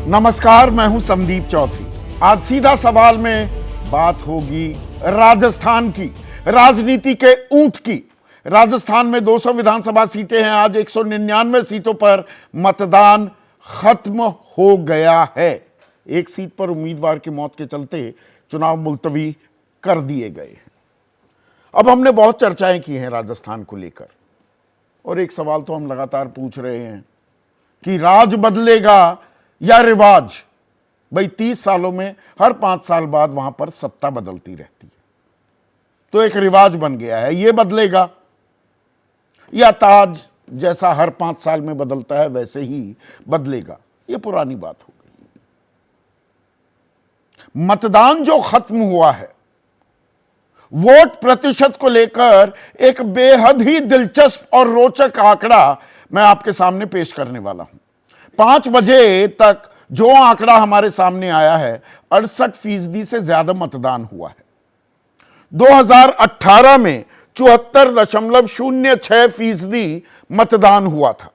नमस्कार, मैं हूं संदीप चौधरी। आज सीधा सवाल में बात होगी राजस्थान की, राजनीति के ऊंट की। राजस्थान में 200 विधानसभा सीटें हैं। आज 199 सीटों पर मतदान खत्म हो गया है। एक सीट पर उम्मीदवार की मौत के चलते चुनाव मुलतवी कर दिए गए। अब हमने बहुत चर्चाएं की हैं राजस्थान को लेकर, और एक सवाल तो हम लगातार पूछ रहे हैं कि राज बदलेगा या रिवाज। भाई 30 सालों में हर 5 साल बाद वहां पर सत्ता बदलती रहती है, तो एक रिवाज बन गया है। ये बदलेगा या ताज जैसा हर 5 साल में बदलता है वैसे ही बदलेगा? ये पुरानी बात हो गई। मतदान जो खत्म हुआ है, वोट प्रतिशत को लेकर एक बेहद ही दिलचस्प और रोचक आंकड़ा मैं आपके सामने पेश करने वाला हूं। 5 बजे तक जो आंकड़ा हमारे सामने आया है, 68% से ज्यादा मतदान हुआ है। 2018 में 74.06% मतदान हुआ था,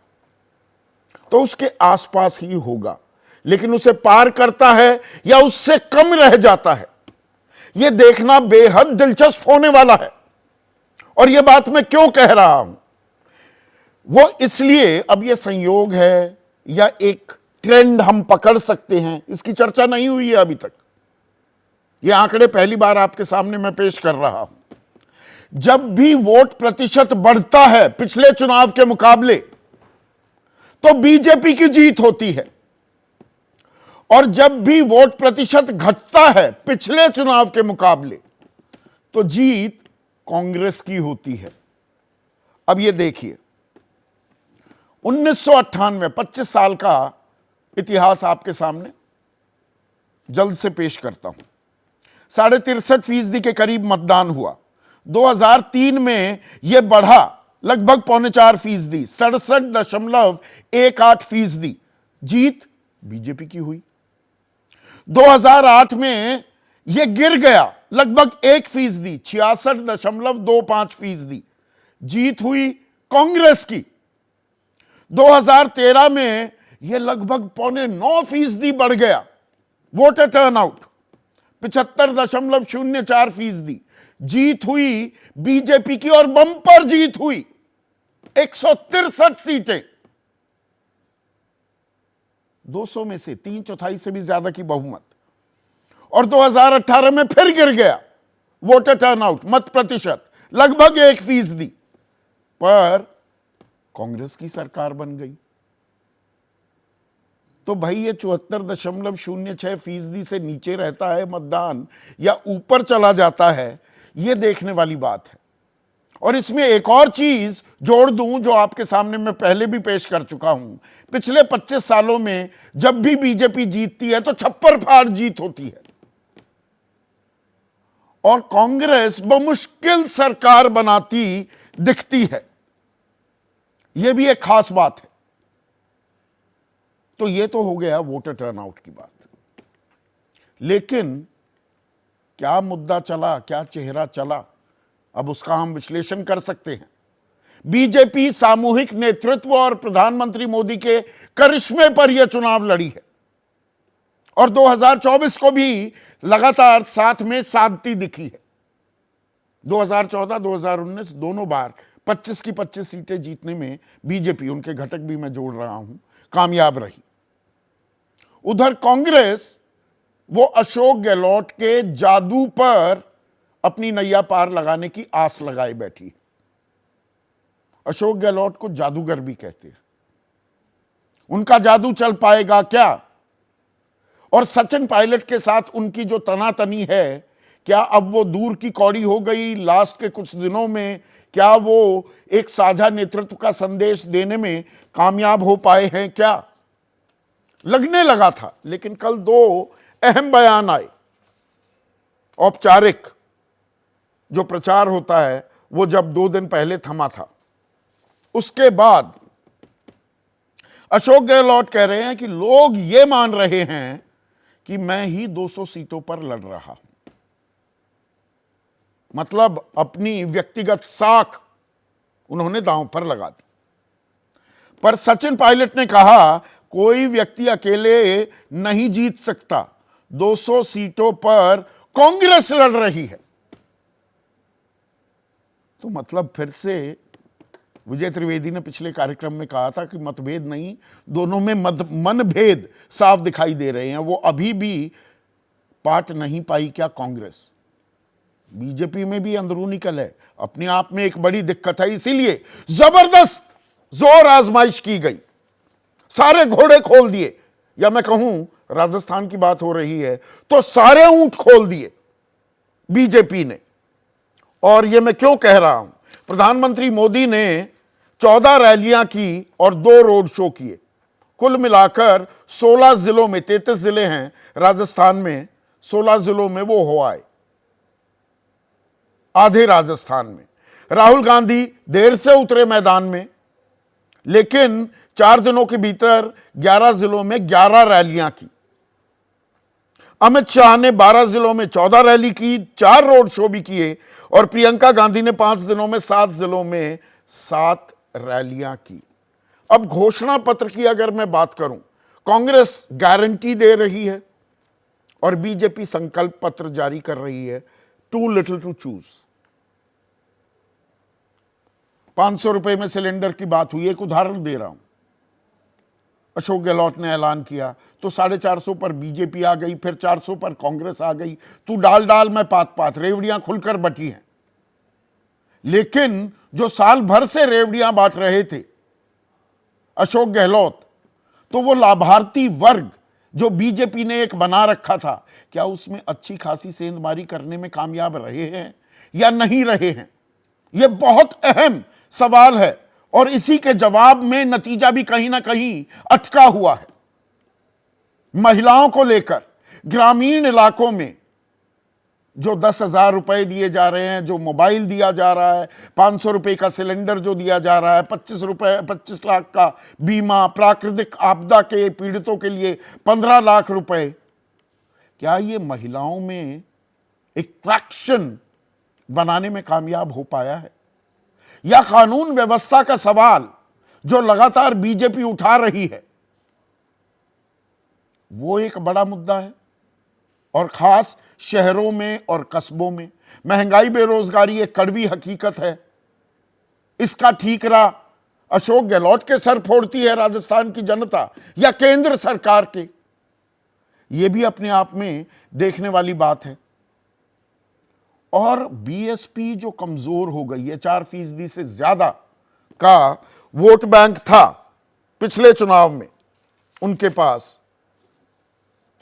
तो उसके आसपास ही होगा। लेकिन उसे पार करता है या उससे कम रह जाता है, यह देखना बेहद दिलचस्प होने वाला है। और यह बात मैं क्यों कह रहा हूं, वो इसलिए, अब यह संयोग है या एक ट्रेंड हम पकड़ सकते हैं, इसकी चर्चा नहीं हुई है अभी तक। ये आंकड़े पहली बार आपके सामने मैं पेश कर रहा हूं। जब भी वोट प्रतिशत बढ़ता है पिछले चुनाव के मुकाबले, तो बीजेपी की जीत होती है, और जब भी वोट प्रतिशत घटता है पिछले चुनाव के मुकाबले, तो जीत कांग्रेस की होती है। अब ये देखिए, 1998, 25 साल का इतिहास आपके सामने जल्द से पेश करता हूं। 63.5% के करीब मतदान हुआ। 2003 में यह बढ़ा लगभग 3.25%, 67.18%। जीत बीजेपी की हुई। 2008 में यह गिर गया लगभग 1%, 66.25%। जीत हुई कांग्रेस की। 2013 में यह लगभग 9.25% बढ़ गया। Voter turnout 75.04%। जीत हुई बीजेपी की, और बंपर जीत हुई 163 सीटें। 200 में से 3/4 से भी ज्यादा की बहुमत। और 2018 में फिर गिर गया वोटर टर्नआउट, मत प्रतिशत लगभग 1%, पर कांग्रेस की सरकार बन गई। तो भाई ये 74.06% से नीचे रहता है मतदान या ऊपर चला जाता है, ये देखने वाली बात है। और इसमें एक और चीज जोड़ दूं जो आपके सामने मैं पहले भी पेश कर चुका हूं। पिछले 25 सालों में जब भी बीजेपी जीतती है तो छप्पर फाड़ जीत होती है, और कांग्रेस बमुश्किल सरकार बनाती दिखती है। यह भी एक खास बात है। तो यह तो हो गया वोटर टर्नआउट की बात, लेकिन क्या मुद्दा चला, क्या चेहरा चला, अब उसका हम विश्लेषण कर सकते हैं। बीजेपी सामूहिक नेतृत्व और प्रधानमंत्री मोदी के करिश्मे पर यह चुनाव लड़ी है, और 2024 को भी लगातार साथ में साधती दिखी है। 2014, 2019 दोनों बार 25 की 25 सीटें जीतने में बीजेपी, उनके घटक भी मैं जोड़ रहा हूं, कामयाब रही। उधर कांग्रेस वो अशोक गहलोत के जादू पर अपनी नैया पार लगाने की आस लगाए बैठी है। अशोक गहलोत को जादूगर भी कहते हैं। उनका जादू चल पाएगा क्या? और सचिन पायलट के साथ उनकी जो तनातनी है, क्या अब वो दूर की कौड़ी हो गई लास्ट के कुछ दिनों में? क्या वो एक साझा नेतृत्व का संदेश देने में कामयाब हो पाए हैं क्या? लगने लगा था, लेकिन कल 2 अहम बयान आए। औपचारिक जो प्रचार होता है वो जब 2 दिन पहले थमा था, उसके बाद अशोक गहलोत कह रहे हैं कि लोग ये मान रहे हैं कि मैं ही 200 सीटों पर लड़ रहा हूं। मतलब अपनी व्यक्तिगत साख उन्होंने दांव पर लगा दी। पर सचिन पायलट ने कहा कोई व्यक्ति अकेले नहीं जीत सकता। 200 सीटों पर कांग्रेस लड़ रही है। तो मतलब फिर से विजय त्रिवेदी ने पिछले कार्यक्रम में कहा था कि मतभेद नहीं, दोनों में मनभेद साफ दिखाई दे रहे हैं। वो अभी भी पाट नहीं पाई क्या कांग्रेस? बीजेपी में भी अंदरूनी कलह है, अपने आप में एक बड़ी दिक्कत है। इसीलिए जबरदस्त जोर आजमाइश की गई, सारे घोड़े खोल दिए, या मैं कहूं राजस्थान की बात हो रही है तो सारे ऊंट खोल दिए बीजेपी ने। और यह मैं क्यों कह रहा हूं? प्रधानमंत्री मोदी ने 14 रैलियां की और 2 रोड शो किए। कुल मिलाकर 16 जिलों में, 33 जिले हैं राजस्थान में, 16 जिलों में वो हो आए, आधे राजस्थान में। राहुल गांधी देर से उतरे मैदान में, लेकिन 4 दिनों के भीतर 11 जिलों में 11 रैलियां की। अमित शाह ने 12 जिलों में 14 रैली की, 4 रोड शो भी किए, और प्रियंका गांधी ने 5 दिनों में 7 जिलों में 7 रैलियां की। अब घोषणा पत्र की अगर मैं बात करूं, कांग्रेस गारंटी दे रही है और बीजेपी संकल्प पत्र जारी कर रही है। To little to choose. 500 रुपए में सिलेंडर की बात हुई, एक उदाहरण दे रहा हूं। अशोक गहलोत ने ऐलान किया तो 450 पर बीजेपी आ गई, फिर 400 पर कांग्रेस आ गई। तू डाल डाल में पात पात, रेवड़ियां खुलकर बटी हैं। लेकिन जो साल भर से रेवड़ियां बांट रहे थे अशोक गहलोत, तो वो लाभार्थी वर्ग जो बीजेपी ने एक बना रखा था, क्या उसमें अच्छी खासी सेंधमारी करने में कामयाब रहे हैं या नहीं रहे हैं? यह बहुत अहम सवाल है, और इसी के जवाब में नतीजा भी कहीं ना कहीं अटका हुआ है। महिलाओं को लेकर ग्रामीण इलाकों में जो 10,000 रुपए दिए जा रहे हैं, जो मोबाइल दिया जा रहा है, 500 रुपए का सिलेंडर जो दिया जा रहा है, 25 लाख का बीमा, प्राकृतिक आपदा के पीड़ितों के लिए 15 लाख रुपए, क्या ये महिलाओं में एक ट्रैक्शन बनाने में कामयाब हो पाया है? या कानून व्यवस्था का सवाल जो लगातार बीजेपी उठा रही है, वो एक बड़ा मुद्दा है। और खास शहरों में और कस्बों में महंगाई, बेरोजगारी एक कड़वी हकीकत है। इसका ठीकरा अशोक गहलोत के सर फोड़ती है राजस्थान की जनता या केंद्र सरकार के? यह भी अपने आप में देखने वाली बात है। और बीएसपी जो कमजोर हो गई है, 4% से ज्यादा का वोट बैंक था पिछले चुनाव में उनके पास,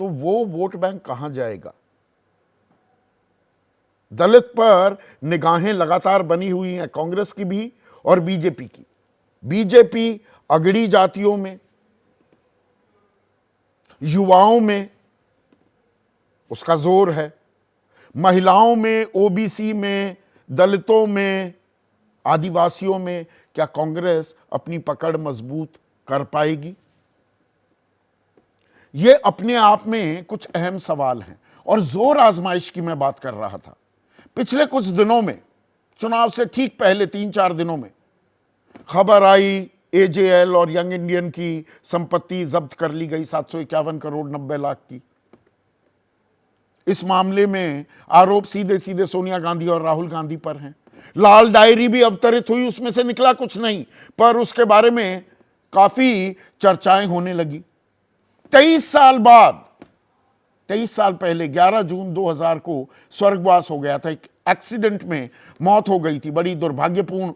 तो वो वोट बैंक कहां जाएगा? दलित पर निगाहें लगातार बनी हुई हैं, कांग्रेस की भी और बीजेपी की। बीजेपी अगड़ी जातियों में, युवाओं में उसका जोर है, महिलाओं में, ओबीसी में, दलितों में, आदिवासियों में। क्या कांग्रेस अपनी पकड़ मजबूत कर पाएगी? ये अपने आप में कुछ अहम सवाल हैं। और जोर आजमाइश की मैं बात कर रहा था। पिछले कुछ दिनों में, चुनाव से ठीक पहले 3-4 दिनों में खबर आई एजेएल और यंग इंडियन की संपत्ति जब्त कर ली गई 751 करोड़ 90 लाख की। इस मामले में आरोप सीधे सीधे सोनिया गांधी और राहुल गांधी पर हैं। लाल डायरी भी अवतरित हुई, उसमें से निकला कुछ नहीं, पर उसके बारे में काफी चर्चाएं होने लगी। 23 साल बाद, 23 साल पहले 11 जून 2000 को स्वर्गवास हो गया था। एक एक्सीडेंट में मौत हो गई थी, बड़ी दुर्भाग्यपूर्ण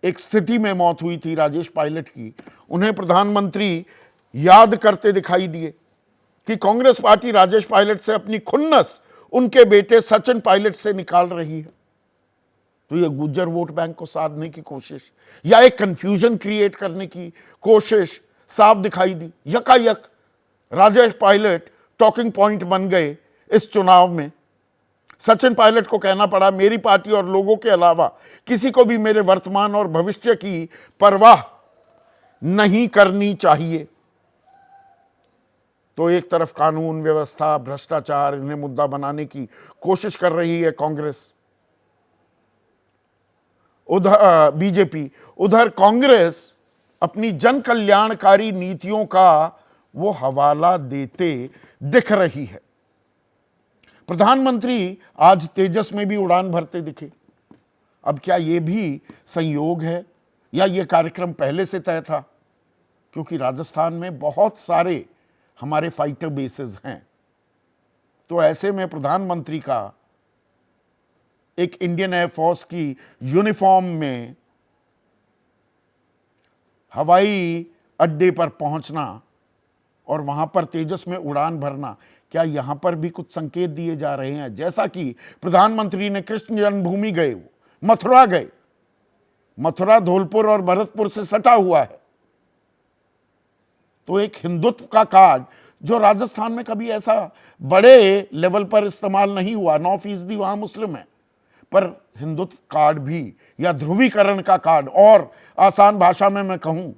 एक स्थिति में मौत हुई थी राजेश पायलट की। उन्हें प्रधानमंत्री याद करते दिखाई दिए कि कांग्रेस पार्टी राजेश पायलट से अपनी खुन्नस उनके बेटे सचिन पायलट से निकाल रही है। तो यह गुज्जर वोट बैंक को साधने की कोशिश या एक कंफ्यूजन क्रिएट करने की कोशिश साफ दिखाई दी। यकायक राजेश पायलट टॉकिंग पॉइंट बन गए इस चुनाव में। सचिन पायलट को कहना पड़ा, मेरी पार्टी और लोगों के अलावा किसी को भी मेरे वर्तमान और भविष्य की परवाह नहीं करनी चाहिए। तो एक तरफ कानून व्यवस्था, भ्रष्टाचार, इन्हें मुद्दा बनाने की कोशिश कर रही है कांग्रेस, उधर बीजेपी, उधर कांग्रेस अपनी जन कल्याणकारी नीतियों का वो हवाला देते दिख रही है। प्रधानमंत्री आज तेजस में भी उड़ान भरते दिखे। अब क्या ये भी संयोग है या ये कार्यक्रम पहले से तय था? क्योंकि राजस्थान में बहुत सारे हमारे फाइटर बेसेस हैं, तो ऐसे में प्रधानमंत्री का एक इंडियन एयरफोर्स की यूनिफॉर्म में हवाई अड्डे पर पहुंचना और वहां पर तेजस में उड़ान भरना, क्या यहां पर भी कुछ संकेत दिए जा रहे हैं? जैसा कि प्रधानमंत्री ने कृष्ण जन्मभूमि गए, मथुरा गए, मथुरा धौलपुर और भरतपुर से सटा हुआ है, तो एक हिंदुत्व का कार्ड जो राजस्थान में कभी ऐसा बड़े लेवल पर इस्तेमाल नहीं हुआ, 9% वहां मुस्लिम है, पर हिंदुत्व कार्ड भी या ध्रुवीकरण का कार्ड, और आसान भाषा में मैं कहूं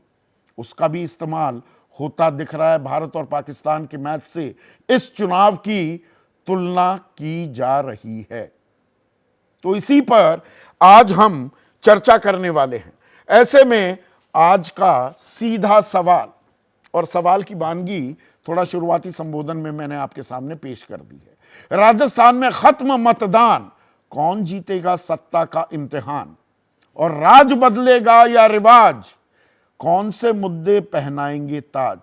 उसका भी इस्तेमाल होता दिख रहा है। भारत और पाकिस्तान के मैच से इस चुनाव की तुलना की जा रही है। तो इसी पर आज हम चर्चा करने वाले हैं। ऐसे में आज का सीधा सवाल, और सवाल की वानगी थोड़ा शुरुआती संबोधन में मैंने आपके सामने पेश कर दी है। राजस्थान में खत्म मतदान, कौन जीतेगा सत्ता का इम्तिहान, और राज बदलेगा या रिवाज, कौन से मुद्दे पहनाएंगे ताज।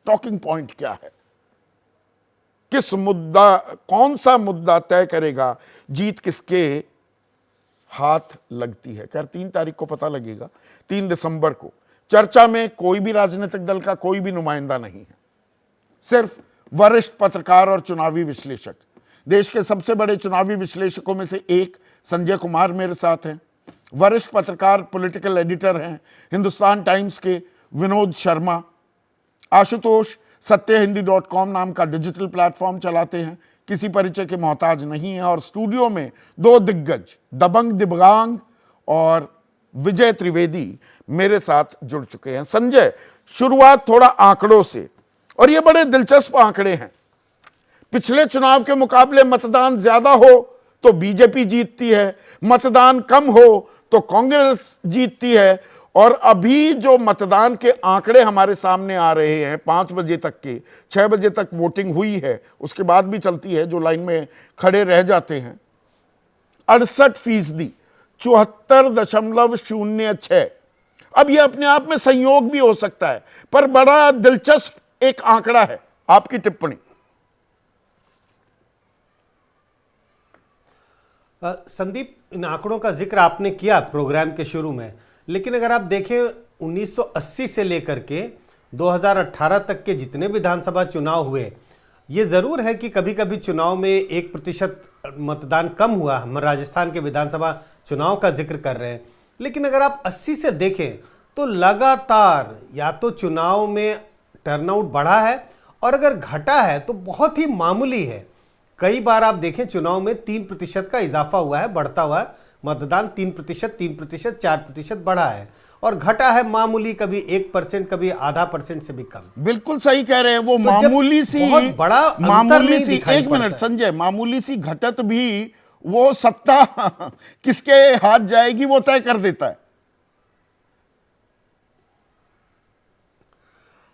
टॉकिंग पॉइंट क्या है? किस मुद्दा, कौन सा मुद्दा तय करेगा जीत किसके हाथ लगती है? खैर 3 तारीख को पता लगेगा, 3 दिसंबर को। चर्चा में कोई भी राजनीतिक दल का कोई भी नुमाइंदा नहीं है, सिर्फ वरिष्ठ पत्रकार और चुनावी विश्लेषक। देश के सबसे बड़े चुनावी विश्लेषकों में से एक संजय कुमार मेरे साथ हैं, वरिष्ठ पत्रकार पॉलिटिकल एडिटर हैं हिंदुस्तान टाइम्स के विनोद शर्मा, आशुतोष सत्यहिंदी.com नाम का डिजिटल प्लेटफॉर्म चलाते हैं, किसी परिचय के मोहताज नहीं है, और स्टूडियो में 2 दिग्गज दबंग दिव्यांग और विजय त्रिवेदी मेरे साथ जुड़ चुके हैं। संजय, शुरुआत थोड़ा आंकड़ों से, और ये बड़े दिलचस्प आंकड़े हैं। पिछले चुनाव के मुकाबले मतदान ज्यादा हो तो बीजेपी जीतती है, मतदान कम हो तो कांग्रेस जीतती है, और अभी जो मतदान के आंकड़े हमारे सामने आ रहे हैं 5 बजे तक के, 6 बजे तक वोटिंग हुई है, उसके बाद भी चलती है, जो लाइन में खड़े रह जाते हैं, 68%, 74.06। अब यह अपने आप में संयोग भी हो सकता है, पर बड़ा दिलचस्प एक आंकड़ा है। आपकी टिप्पणी? संदीप, इन आंकड़ों का जिक्र आपने किया प्रोग्राम के शुरू में, लेकिन अगर आप देखें 1980 से लेकर के 2018 तक के जितने विधानसभा चुनाव हुए, ये जरूर है कि कभी कभी चुनाव में 1% मतदान कम हुआ। हम राजस्थान के विधानसभा चुनाव का जिक्र कर रहे हैं, लेकिन अगर आप 80 से देखें तो लगातार या तो चुनाव में टर्नआउट बढ़ा है, और अगर घटा है तो बहुत ही मामूली है। कई बार आप देखें चुनाव में 3% का इजाफा हुआ है, बढ़ता हुआ है मतदान, 3%, 3%, 4% बढ़ा है, और घटा है मामूली, कभी 1%, कभी आधा % से भी कम। बिल्कुल सही कह रहे हैं। वो तो मामूली सी, बहुत बड़ा मामूली सी, एक मिनट संजय, मामूली सी घटत भी वो सत्ता किसके हाथ जाएगी वो तय कर देता है।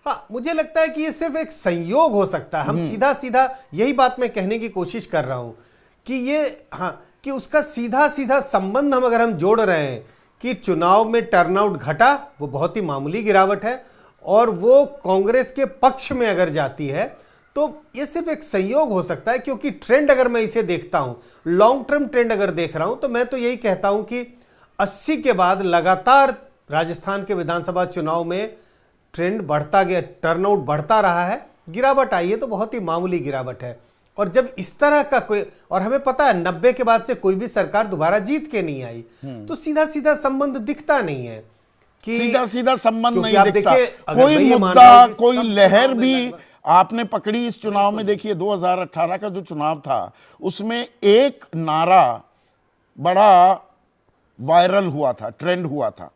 हाँ, मुझे लगता है कि ये सिर्फ एक संयोग हो सकता है। हम सीधा सीधा यही बात मैं कहने की कोशिश कर रहा हूं कि ये, हाँ, कि उसका सीधा सीधा संबंध अगर हम जोड़ रहे हैं कि चुनाव में टर्नआउट घटा, वो बहुत ही मामूली गिरावट है, और वो कांग्रेस के पक्ष में अगर जाती है तो ये सिर्फ एक संयोग हो सकता है। क्योंकि ट्रेंड अगर मैं इसे देखता हूं, लॉन्ग टर्म ट्रेंड अगर देख रहा हूं, तो मैं तो यही कहता हूं कि 80 के बाद लगातार राजस्थान के विधानसभा चुनाव में ट्रेंड बढ़ता गया, टर्नआउट बढ़ता रहा है, गिरावट आई है तो बहुत ही मामूली गिरावट है। और जब इस तरह का कोई, और हमें पता है 90 के बाद से कोई भी सरकार दोबारा जीत के नहीं आई, तो सीधा सीधा संबंध दिखता नहीं है कि सीधा सीधा संबंध नहीं आप दिखता। देखिए, कोई मुद्दा, कोई लहर भी आपने पकड़ी इस चुनाव में। देखिए 2018 का जो चुनाव था उसमें एक नारा बड़ा वायरल हुआ था, ट्रेंड हुआ था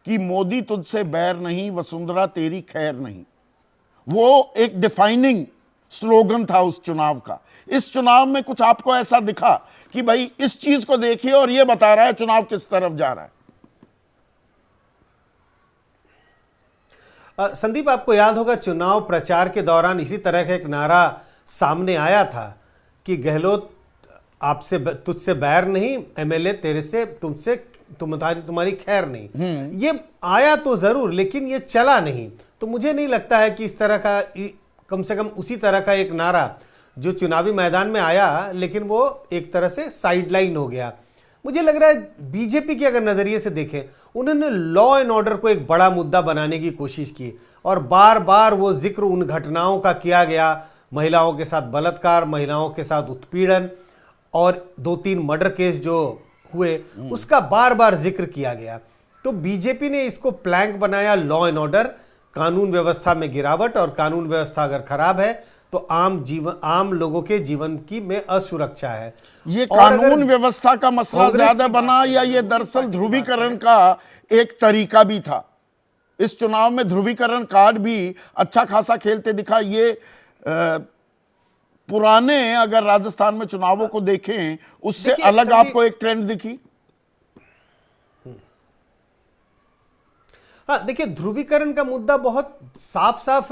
कि मोदी तुझसे बैर नहीं, वसुंधरा तेरी खैर नहीं। वो एक डिफाइनिंग स्लोगन था उस चुनाव का। इस चुनाव में कुछ आपको ऐसा दिखा कि भाई इस चीज को देखिए और ये बता रहा है चुनाव किस तरफ जा रहा है? संदीप, आपको याद होगा चुनाव प्रचार के दौरान इसी तरह का एक नारा सामने आया था कि गहलोत आपसे तुझसे बैर नहीं, एमएलए तेरे से तुमसे तुम्हारी खैर नहीं। ये आया तो जरूर, लेकिन ये चला नहीं। तो मुझे नहीं लगता है कि इस तरह का, कम से कम उसी तरह का एक नारा जो चुनावी मैदान में आया, लेकिन वो एक तरह से साइडलाइन हो गया। मुझे लग रहा है बीजेपी के अगर नजरिए से देखें, उन्होंने लॉ एंड ऑर्डर को एक बड़ा मुद्दा बनाने की कोशिश की और बार बार वो जिक्र उन घटनाओं का किया गया, महिलाओं के साथ बलात्कार, महिलाओं के साथ उत्पीड़न और 2-3 मर्डर केस जो हुए, उसका बार बार जिक्र किया गया। तो बीजेपी ने इसको प्लैंक बनाया, लॉ एंड ऑर्डर, कानून व्यवस्था में गिरावट, और कानून व्यवस्था अगर खराब है तो आम लोगों के जीवन की में असुरक्षा है। ये कानून व्यवस्था का मसला ज्यादा बना या ये दरअसल ध्रुवीकरण का एक तरीका भी था? इस चुनाव में ध्रुवीकरण कार्ड भी अच्छा खासा खेलते दिखा। ये पुराने अगर राजस्थान में चुनावों को देखें, उससे अलग आपको एक ट्रेंड दिखी? हाँ, देखिए, ध्रुवीकरण का मुद्दा बहुत साफ साफ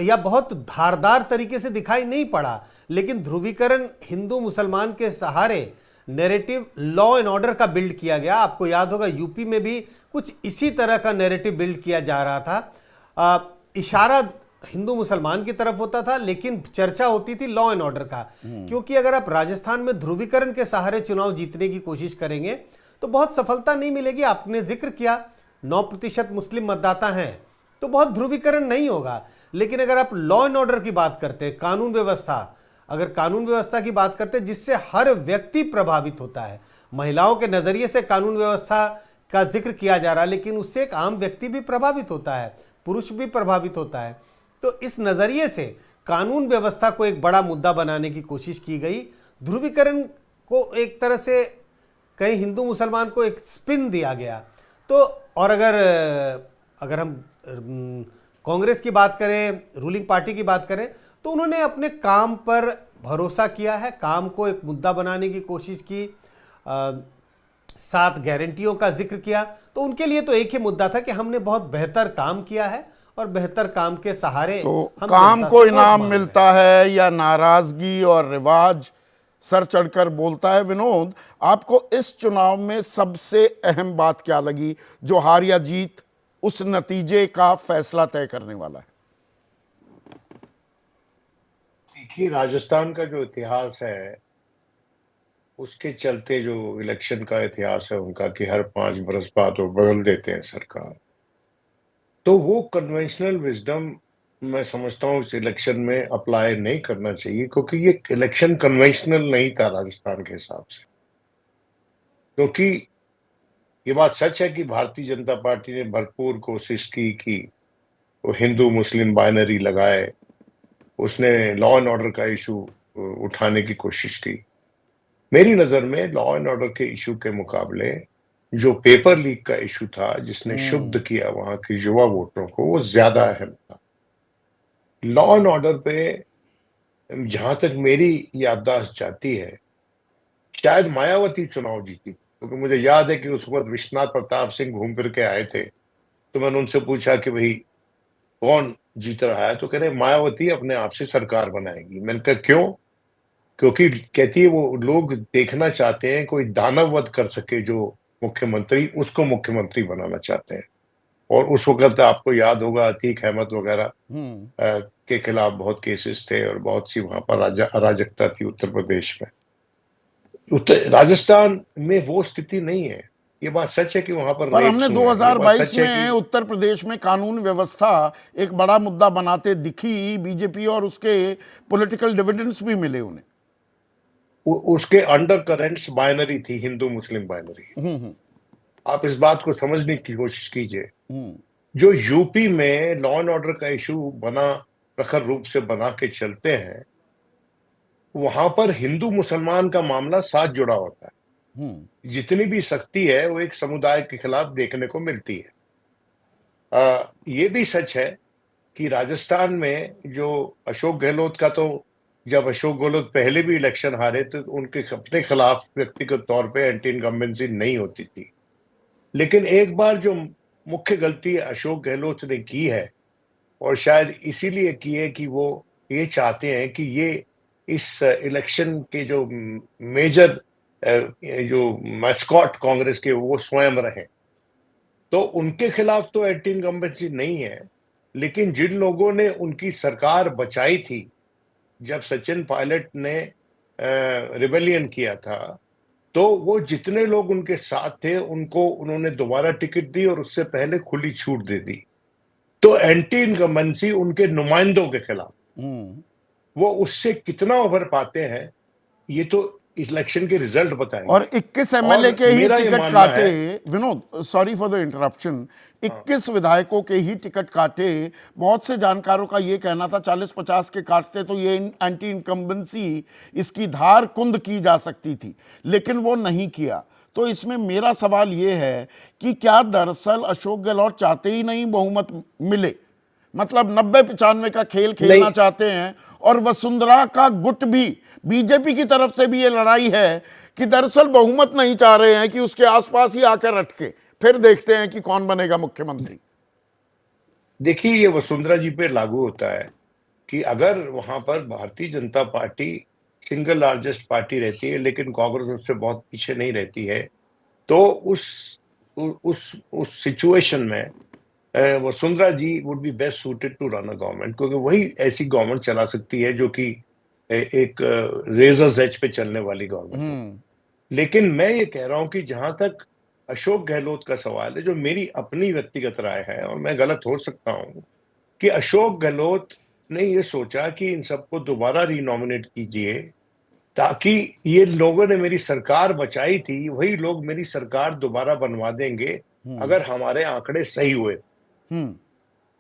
या बहुत धारदार तरीके से दिखाई नहीं पड़ा, लेकिन ध्रुवीकरण हिंदू मुसलमान के सहारे नैरेटिव लॉ एंड ऑर्डर का बिल्ड किया गया। आपको याद होगा यूपी में भी कुछ इसी तरह का नैरेटिव बिल्ड किया जा रहा था। इशारा हिंदू मुसलमान की तरफ होता था, लेकिन चर्चा होती थी लॉ एंड ऑर्डर का। क्योंकि अगर आप राजस्थान में ध्रुवीकरण के सहारे चुनाव जीतने की कोशिश करेंगे तो बहुत सफलता नहीं मिलेगी। आपने जिक्र किया 9% मुस्लिम मतदाता हैं, तो बहुत ध्रुवीकरण नहीं होगा। लेकिन अगर आप लॉ एंड ऑर्डर की बात करते हैं, कानून व्यवस्था, अगर कानून व्यवस्था की बात करते हैं जिससे हर व्यक्ति प्रभावित होता है, महिलाओं के नजरिए से कानून व्यवस्था का जिक्र किया जा रहा है, लेकिन उससे एक आम व्यक्ति भी प्रभावित होता है, पुरुष भी प्रभावित होता है। तो इस नजरिए से कानून व्यवस्था को एक बड़ा मुद्दा बनाने की कोशिश की गई। ध्रुवीकरण को एक तरह से कहीं हिंदू मुसलमान को एक स्पिन दिया गया। तो और अगर हम कांग्रेस की बात करें, रूलिंग पार्टी की बात करें, तो उन्होंने अपने काम पर भरोसा किया है, काम को एक मुद्दा बनाने की कोशिश की, 7 गारंटियों का जिक्र किया। तो उनके लिए तो एक ही मुद्दा था कि हमने बहुत बेहतर काम किया है और बेहतर काम के सहारे तो काम को इनाम मिलता है या नाराजगी और रिवाज सर चढ़कर बोलता है? विनोद, आपको इस चुनाव में सबसे अहम बात क्या लगी, जो हार या जीत उस नतीजे का फैसला तय करने वाला है? देखिए, राजस्थान का जो इतिहास है, उसके चलते जो इलेक्शन का इतिहास है उनका, कि हर 5 बरस बाद वो बदल देते हैं सरकार, तो वो कन्वेंशनल विजडम मैं समझता हूँ इस इलेक्शन में अप्लाई नहीं करना चाहिए, क्योंकि ये इलेक्शन कन्वेंशनल नहीं था राजस्थान के हिसाब से। क्योंकि ये बात सच है कि भारतीय जनता पार्टी ने भरपूर कोशिश की कि वो हिंदू मुस्लिम बाइनरी लगाए, उसने लॉ एंड ऑर्डर का इशू उठाने की कोशिश की। मेरी नजर में लॉ एंड ऑर्डर के इशू के मुकाबले जो पेपर लीक का इशू था, जिसने क्षुब्ध किया वहां के युवा वोटरों को, वो ज्यादा अहम था। लॉ एंड ऑर्डर पे जहां तक मेरी याददाश्त जाती है, शायद मायावती चुनाव जीती, क्योंकि मुझे याद है कि उस वक्त विश्वनाथ प्रताप सिंह घूम फिर के आए थे। तो मैंने उनसे पूछा कि भाई कौन जीत रहा है, तो कह रहे मायावती अपने आप से सरकार बनाएगी। मैंने कहा क्यों? क्योंकि कहती है वो लोग देखना चाहते हैं कोई दानववध कर सके जो मुख्यमंत्री, उसको मुख्यमंत्री बनाना चाहते हैं। और उस वक्त आपको याद होगा अतीक अहमद वगैरह के खिलाफ बहुत केसेस थे और बहुत सी वहां पर अराजकता थी उत्तर प्रदेश में। राजस्थान में वो स्थिति नहीं है। ये बात सच है कि वहां पर हमने 2022 में उत्तर प्रदेश में कानून व्यवस्था एक बड़ा मुद्दा बनाते दिखी बीजेपी, और उसके पॉलिटिकल डिविडेंड्स भी मिले उन्हें। उसके अंडर करेंट्स बाइनरी थी, हिंदू मुस्लिम बाइनरी। आप इस बात को समझने की कोशिश कीजिए। जो यूपी में लॉ एंड ऑर्डर का इशू बना, प्रखर रूप से बना के चलते हैं, वहां पर हिंदू मुसलमान का मामला साथ जुड़ा होता है। जितनी भी सख्ती है वो एक समुदाय के खिलाफ देखने को मिलती है। ये भी सच है कि राजस्थान में जो अशोक गहलोत का, तो जब अशोक गहलोत पहले भी इलेक्शन हारे तो उनके अपने खिलाफ व्यक्तिगत तौर पे एंटी इनकम्बेंसी नहीं होती थी। लेकिन एक बार जो मुख्य गलती अशोक गहलोत ने की है, और शायद इसीलिए की है कि वो ये चाहते हैं कि ये इस इलेक्शन के जो मेजर जो मैस्कॉट कांग्रेस के वो स्वयं रहे। तो उनके खिलाफ तो एंटी इनकम्बेंसी नहीं है, लेकिन जिन लोगों ने उनकी सरकार बचाई थी जब सचिन पायलट ने रिबेलियन किया था, तो वो जितने लोग उनके साथ थे उनको उन्होंने दोबारा टिकट दी और उससे पहले खुली छूट दे दी। तो एंटी इनकम्बेंसी उनके नुमाइंदों के खिलाफ, वो उससे कितना उभर पाते हैं ये तो इलेक्शन के रिजल्ट बताएंगे। और 21 एमएलए के ही मेरा ये टिकट मानना काटे, है, Vinod sorry for the interruption, 21 विधायकों के ही टिकट काटे। बहुत से जानकारों का ये कहना था 40-50 के काटते तो ये एंटी इनकम्बेंसी इसकी धार कुंद की जा सकती थी, लेकिन वो नहीं किया। तो इसमें मेरा सवाल ये है कि क्या दरअसल अशोक गहलोत चाहते ही नहीं बहुमत मिले, मतलब 90-95 का खेल खेलना चाहते हैं, और वसुंधरा का गुट भी, बीजेपी की तरफ से भी ये लड़ाई है कि दरअसल बहुमत नहीं चाह रहे हैं कि उसके आसपास ही आकर अटके, फिर देखते हैं कि कौन बनेगा मुख्यमंत्री। देखिए ये वसुंधरा जी पे लागू होता है कि अगर वहां पर Bharatiya Janata party single largest party रहती है लेकिन कांग्रेस उससे बहुत पीछे नहीं रहती है, तो उस सिचुएशन में Vasundhara ji would be best suited to run a government, क्योंकि वही ऐसी गवर्नमेंट चला सकती है जो कि एक रेजर्स एज पे चलने वाली गवर्नमेंट। लेकिन मैं ये कह रहा हूं कि जहां तक अशोक गहलोत का सवाल है, जो मेरी अपनी व्यक्तिगत राय है और मैं गलत हो सकता हूं, कि अशोक गहलोत ने ये सोचा कि इन सबको दोबारा रिनॉमिनेट कीजिए ताकि ये लोगों ने मेरी सरकार बचाई थी वही लोग मेरी सरकार दोबारा बनवा देंगे अगर हमारे आंकड़े सही हुए।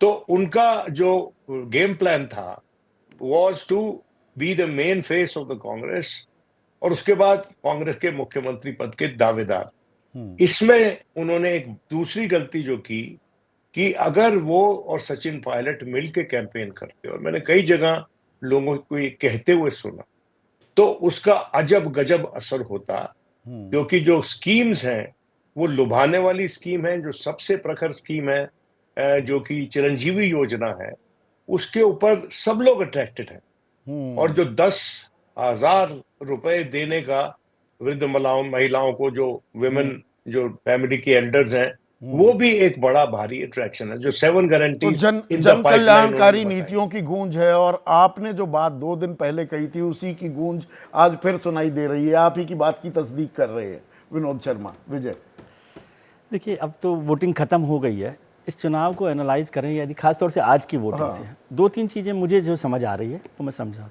तो उनका जो गेम प्लान था was to be the main face of the Congress और उसके बाद कांग्रेस के मुख्यमंत्री पद के दावेदार। इसमें उन्होंने एक दूसरी गलती जो की कि अगर वो और सचिन पायलट मिलकर कैंपेन करते, और मैंने कई जगह लोगों को ये कहते हुए सुना, तो उसका अजब गजब असर होता, क्योंकि जो स्कीम्स हैं वो लुभाने वाली स्कीम है। जो सबसे प्रखर स्कीम है जो कि चिरंजीवी योजना है, उसके ऊपर सब लोग अट्रैक्टेड हैं, और जो 10,000 रुपए देने का वृद्ध महिलाओं को, जो विमेन जो फैमिली के एल्डर्स हैं, वो भी एक बड़ा भारी अट्रैक्शन है। जो 7 गारंटी तो जन कल्याणकारी नीतियों की गूंज है, और आपने जो बात 2 दिन पहले कही थी उसी की गूंज आज फिर सुनाई दे रही है। आप ही की बात की तस्दीक कर रहे हैं विनोद शर्मा। विजय, देखिए अब तो वोटिंग खत्म हो गई है, इस चुनाव को एनालाइज करें यदि खासतौर से आज की वोटिंग से 2-3 चीज़ें मुझे जो समझ आ रही है तो मैं समझा।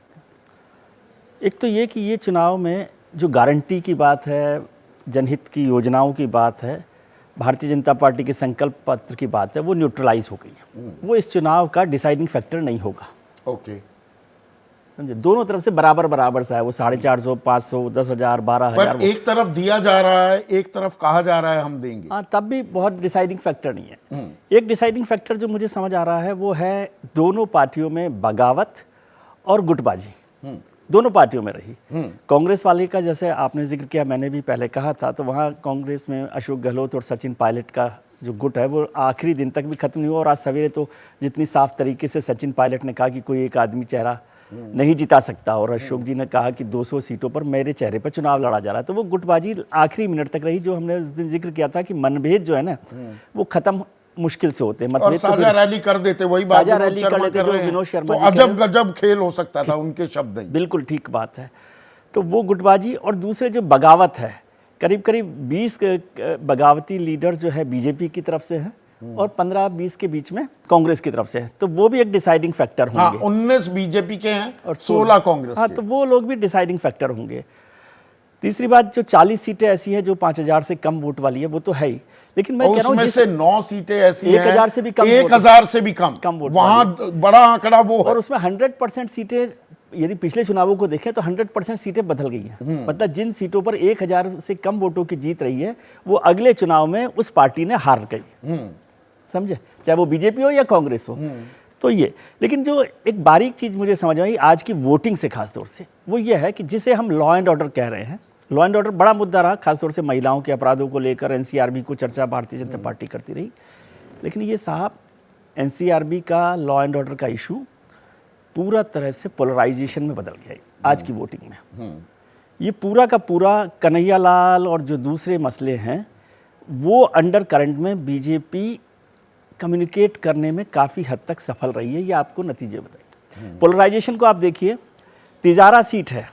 एक तो ये कि ये चुनाव में जो गारंटी की बात है, जनहित की योजनाओं की बात है, भारतीय जनता पार्टी के संकल्प पत्र की बात है, वो न्यूट्रलाइज हो गई है। वो इस चुनाव का डिसाइडिंग फैक्टर नहीं होगा। ओके, समझे, दोनों तरफ से बराबर बराबर सा है, वो 450, 500, 10,000, 12,000। पर एक तरफ दिया जा रहा है, एक तरफ कहा जा रहा है हम देंगे। हाँ, तब भी बहुत डिसाइडिंग फैक्टर नहीं है। एक डिसाइडिंग फैक्टर जो मुझे समझ आ रहा है वो है दोनों पार्टियों में बगावत और गुटबाजी दोनों पार्टियों में रही। कांग्रेस वाले का जैसे आपने जिक्र किया, मैंने भी पहले कहा था, तो वहाँ कांग्रेस में अशोक गहलोत और सचिन पायलट का जो गुट है वो आखिरी दिन तक भी खत्म नहीं हुआ। और आज सवेरे तो जितनी साफ तरीके से सचिन पायलट ने कहा कि कोई एक आदमी चेहरा नहीं जिता सकता, और अशोक जी ने कहा कि 200 सीटों पर मेरे चेहरे पर चुनाव लड़ा जा रहा है, तो वो गुटबाजी आखिरी मिनट तक रही। जो हमने उस दिन जिक्र किया था कि मनभेद जो है ना वो खत्म मुश्किल से होते हैं, और साझा रैली कर देते, वही बात साझा रैली कर लेते जो विनोद शर्मा तो अजब गजब खेल हो सकता था उनके शब्द ही। बिल्कुल ठीक बात है। तो वो गुटबाजी और दूसरे जो बगावत है, करीब करीब 20 बगावती लीडर जो है बीजेपी की तरफ से है और 15-20 के बीच में कांग्रेस की तरफ से है, तो वो भी एक डिसाइडिंग फैक्टर होंगे। हाँ, 19 बीजेपी के हैं और 16 कांग्रेस हाँ, के। तो वो लोग भी डिसाइडिंग फैक्टर होंगे। तीसरी बात, जो 40 सीटें ऐसी हैं जो 5,000 से कम वोट वाली है, वो तो है ही, लेकिन मैं कह रहा हूं उसमें से 9 सीटें ऐसी हैं 1,000 से भी कम, 1,000 से भी कम वोट, वहां बड़ा आंकड़ा वो है। और उसमें 100% सीटें, यदि पिछले चुनावों को देखें तो 100% सीटें बदल गई हैं। मतलब जिन सीटों पर 1,000 से कम वोटों की जीत रही है, वो अगले चुनाव में उस पार्टी ने हार गई, समझे, चाहे वो बीजेपी हो या कांग्रेस हो। तो ये, लेकिन जो एक बारीक चीज मुझे समझ आई आज की वोटिंग से खासतौर से, वो ये है कि जिसे हम लॉ एंड ऑर्डर कह रहे हैं, लॉ एंड ऑर्डर बड़ा मुद्दा रहा, खासतौर से महिलाओं के अपराधों को लेकर एनसीआरबी को चर्चा भारतीय जनता पार्टी करती रही। लेकिन ये साहब एनसीआरबी का लॉ एंड ऑर्डर का इशू पूरा तरह से पोलराइजेशन में बदल गया है आज की वोटिंग में। ये पूरा का पूरा कन्हैया लाल और जो दूसरे मसले हैं वो अंडर करंट में बीजेपी कम्युनिकेट करने में काफ़ी हद तक सफल रही है। ये आपको नतीजे बताइए। पोलराइजेशन को आप देखिए, तिजारा सीट है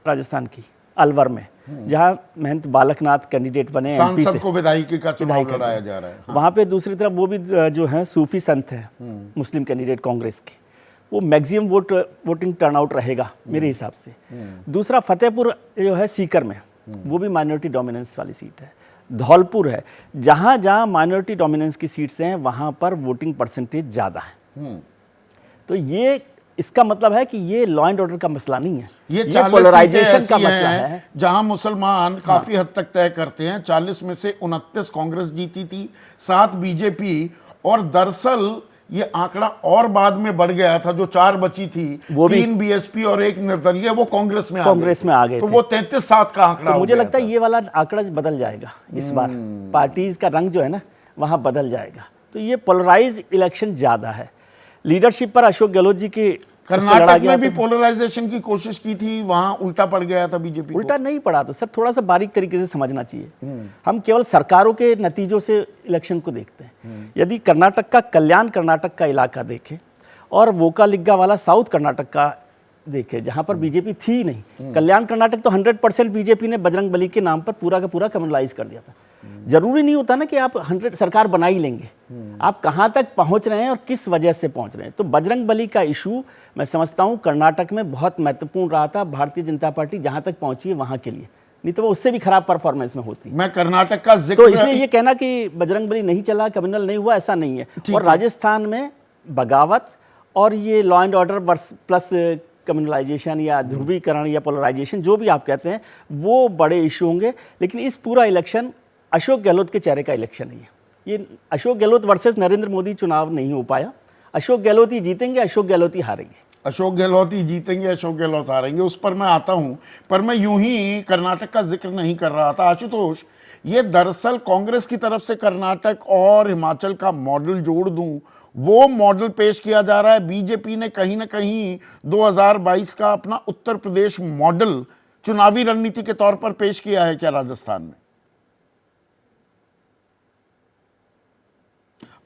राजस्थान की अलवर में, जहां महंत बालकनाथ कैंडिडेट बने एमपी से, सांसद को विधायकी का चुनाव लड़ाया जा रहा है। वहां पे दूसरी तरफ वो भी जो है सूफी संत है मुस्लिम कैंडिडेट कांग्रेस के, वो मैक्सिमम वोटिंग टर्नआउट रहेगा मेरे हिसाब से। दूसरा फतेहपुर जो है सीकर में, वो भी माइनॉरिटी डोमिनेंस वाली सीट है। धौलपुर है, जहां जहां माइनॉरिटी डोमिनेंस की सीट्स हैं वहां पर वोटिंग परसेंटेज ज़्यादा है। तो ये इसका मतलब है कि ये लॉ एंड ऑर्डर का मसला नहीं है, ये 40 पोलराइजेशन सीटें का ऐसी मसला हैं है। जहां मुसलमान काफी हद तक तय करते हैं। 40 में से 29 कांग्रेस जीती थी, 7 बीजेपी, और दरअसल ये आंकड़ा और बाद में बढ़ गया था। जो 4 बची थी, वो भी 3 बीएसपी और 1 निर्दलीय, वो कांग्रेस में आ गए तो थे। वो 33-7 का आंकड़ा तो हो मुझे गया लगता था। है ये वाला आंकड़ा बदल जाएगा इस बार, पार्टीज का रंग जो है ना वहां बदल जाएगा। तो ये पोलराइज इलेक्शन ज्यादा है। लीडरशिप पर अशोक गहलोत जी की कर्नाटक में भी पोलराइजेशन की कोशिश की थी, वहां उल्टा पड़ गया था बीजेपी को। उल्टा नहीं पड़ा था सर, थोड़ा सा बारीक तरीके से समझना चाहिए। हम केवल सरकारों के नतीजों से इलेक्शन को देखते हैं। यदि कर्नाटक का कल्याण कर्नाटक का इलाका देखें और वोकालिग्गा वाला साउथ कर्नाटक का देखें, जहां पर बीजेपी थी नहीं, कल्याण कर्नाटक तो 100% बीजेपी ने बजरंग बली के नाम पर पूरा का पूरा कम्युनलाइज कर दिया था। जरूरी नहीं होता ना कि आप 100 सरकार बना ही लेंगे, आप कहां तक पहुंच रहे हैं और किस वजह से पहुंच रहे हैं। तो बजरंग बली का इशू मैं समझता हूं कर्नाटक में बहुत महत्वपूर्ण रहा था। भारतीय जनता पार्टी जहां तक पहुंची है वहां के लिए, नहीं तो वो उससे भी खराब परफॉर्मेंस में होती। मैं कर्नाटक का जिक्र, तो इसलिए ये कहना कि बजरंग बली नहीं चला, कम्युनल नहीं हुआ, ऐसा नहीं है। और राजस्थान में बगावत और ये law and order plus communalisation या ध्रुवीकरण या पोलराइजेशन जो भी आप कहते हैं, वो बड़े इशू होंगे। लेकिन इस पूरा इलेक्शन अशोक गहलोत के चेहरे का इलेक्शन है। ये अशोक गहलोत वर्सेस नरेंद्र मोदी चुनाव नहीं हो पाया। अशोक गहलोत ही जीतेंगे, अशोक गहलोत ही हारेंगे। अशोक गहलोत ही जीतेंगे, अशोक गहलोत हारेंगे, उस पर मैं आता हूं। पर मैं यूं ही कर्नाटक का जिक्र नहीं कर रहा था आशुतोष। ये दरअसल कांग्रेस की तरफ से कर्नाटक और हिमाचल का मॉडल जोड़ दूं, वो मॉडल पेश किया जा रहा है। बीजेपी ने कहीं ना कहीं 2022 का अपना उत्तर प्रदेश मॉडल चुनावी रणनीति के तौर पर पेश किया है क्या राजस्थान में?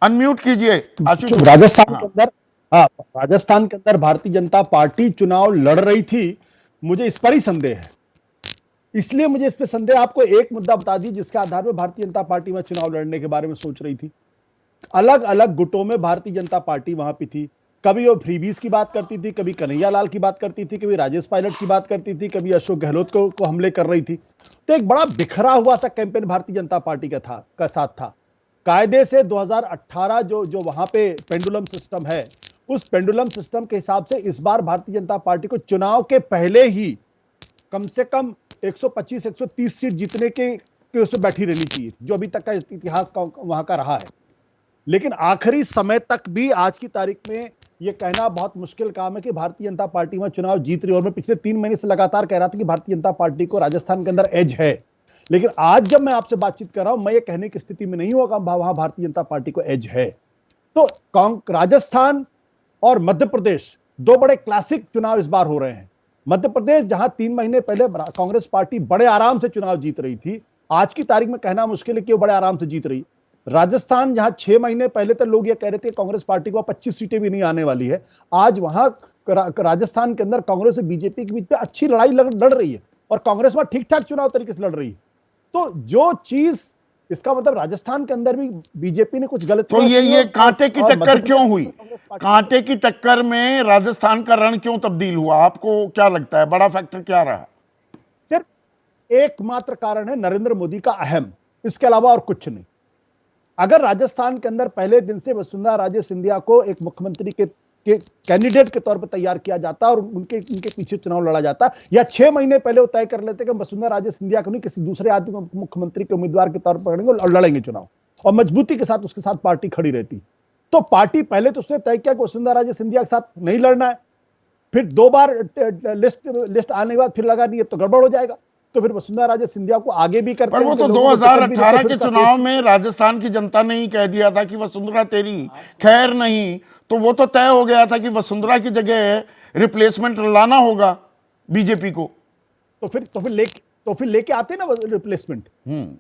अनम्यूट कीजिए आशुतोष। राजस्थान के अंदर, हाँ, राजस्थान के अंदर भारतीय जनता पार्टी चुनाव लड़ रही थी, मुझे इस पर ही संदेह है। इसलिए मुझे इस पर संदेह, आपको एक मुद्दा बता दी जिसके आधार पर भारतीय जनता पार्टी में चुनाव लड़ने के बारे में सोच रही थी। अलग अलग गुटों में भारतीय जनता पार्टी वहां पे थी। कभी वो फ्रीबीज की बात करती थी, कभी कन्हैया लाल की बात करती थी, कभी राजेश पायलट की बात करती थी, कभी अशोक गहलोत को हमले कर रही थी। तो एक बड़ा बिखरा हुआ सा कैंपेन भारतीय जनता पार्टी का साथ था। कायदे से 2018 जो वहां पे पेंडुलम सिस्टम है, उस पेंडुलम सिस्टम के हिसाब से इस बार भारतीय जनता पार्टी को चुनाव के पहले ही कम से कम 125-130 सीट जीतने के उसमें बैठी रहनी चाहिए, जो अभी तक का इतिहास का वहां का रहा है। लेकिन आखिरी समय तक भी आज की तारीख में यह कहना बहुत मुश्किल काम है कि भारतीय जनता पार्टी में चुनाव जीत रही है। और मैं पिछले 3 महीने से लगातार कह रहा था कि भारतीय जनता पार्टी को राजस्थान के अंदर एज है, लेकिन आज जब मैं आपसे बातचीत कर रहा हूं, मैं ये कहने की स्थिति में नहीं होगा वहां भारतीय जनता पार्टी को एज है। तो राजस्थान और मध्य प्रदेश 2 बड़े क्लासिक चुनाव इस बार हो रहे हैं। मध्य प्रदेश जहां 3 महीने पहले कांग्रेस पार्टी बड़े आराम से चुनाव जीत रही थी, आज की तारीख में कहना मुश्किल है कि वो बड़े आराम से जीत रही। राजस्थान जहां 6 महीने पहले तक लोग ये कह रहे थे कांग्रेस पार्टी को 25 सीटें भी नहीं आने वाली है, आज वहां राजस्थान के अंदर कांग्रेस और बीजेपी के बीच में अच्छी लड़ाई लड़ रही है और कांग्रेस वहां ठीक ठाक चुनाव तरीके से लड़ रही है। तो जो चीज, इसका मतलब राजस्थान के अंदर भी बीजेपी ने कुछ गलत, तो ये कांटे की टक्कर क्यों हुई? कांटे की टक्कर में राजस्थान का रण क्यों तब्दील हुआ? आपको क्या लगता है, बड़ा फैक्टर क्या रहा? सिर्फ एकमात्र कारण है नरेंद्र मोदी का अहम, इसके अलावा और कुछ नहीं। अगर राजस्थान के अंदर पहले दिन से वसुंधरा राजे सिंधिया को एक मुख्यमंत्री के कैंडिडेट के तौर पर तैयार किया जाता और उनके पीछे चुनाव लड़ा जाता, या 6 महीने पहले वो तय कर लेते कि वसुंधरा राजे सिंधिया को नहीं, किसी दूसरे आदमी को मुख्यमंत्री के उम्मीदवार के तौर पर पकड़ेंगे और लड़ेंगे चुनाव, और मजबूती के साथ उसके साथ पार्टी खड़ी रहती। तो पार्टी पहले तो उसने तय किया कि वसुंधरा राजे सिंधिया के साथ नहीं लड़ना है, फिर 2 बार लिस्ट आने के बाद फिर लगा नहीं, अब तो गड़बड़ हो जाएगा, तो फिर वसुंधरा राजे सिंधिया को आगे भी करते पर वो हैं, तो लोगों को टिकट भी देते, 2018 फिर के उसका चुनाव में राजस्थान की जनता ने ही कह दिया था कि वसुंधरा तेरी खैर नहीं, तो वो तो तय हो गया था कि वसुंधरा की जगह रिप्लेसमेंट लाना होगा बीजेपी को। तो फिर लेके आते ना रिप्लेसमेंट।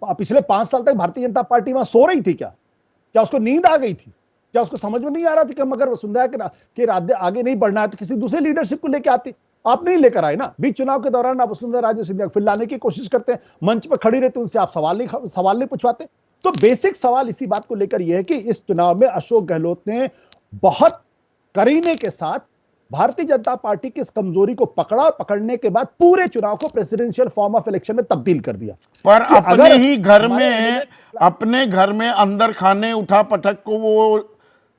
पिछले 5 साल तक भारतीय जनता पार्टी वहां सो रही थी क्या उसको नींद आ गई थी? क्या उसको समझ में नहीं आ रहा था कि हम अगर वसुंधरा के राज्य आगे नहीं बढ़ना है तो किसी दूसरे लीडरशिप को लेके आते? आप नहीं लेकर आए ना। बीच चुनाव के दौरान आप वसुंधरा राजे सिंधिया फिर लाने की कोशिश करते हैं, मंच पर खड़ी रहती, उनसे आप सवाल नहीं पूछवाते। तो बेसिक सवाल इसी बात को लेकर यह है कि इस चुनाव में अशोक गहलोत ने बहुत करीने के साथ भारतीय जनता पार्टी की इस कमजोरी को पकड़ा और पकड़ने के बाद पूरे चुनाव को प्रेसिडेंशियल फॉर्म ऑफ इलेक्शन में तब्दील कर दिया। पर अपने घर में अंदर खाने उठा पटक को वो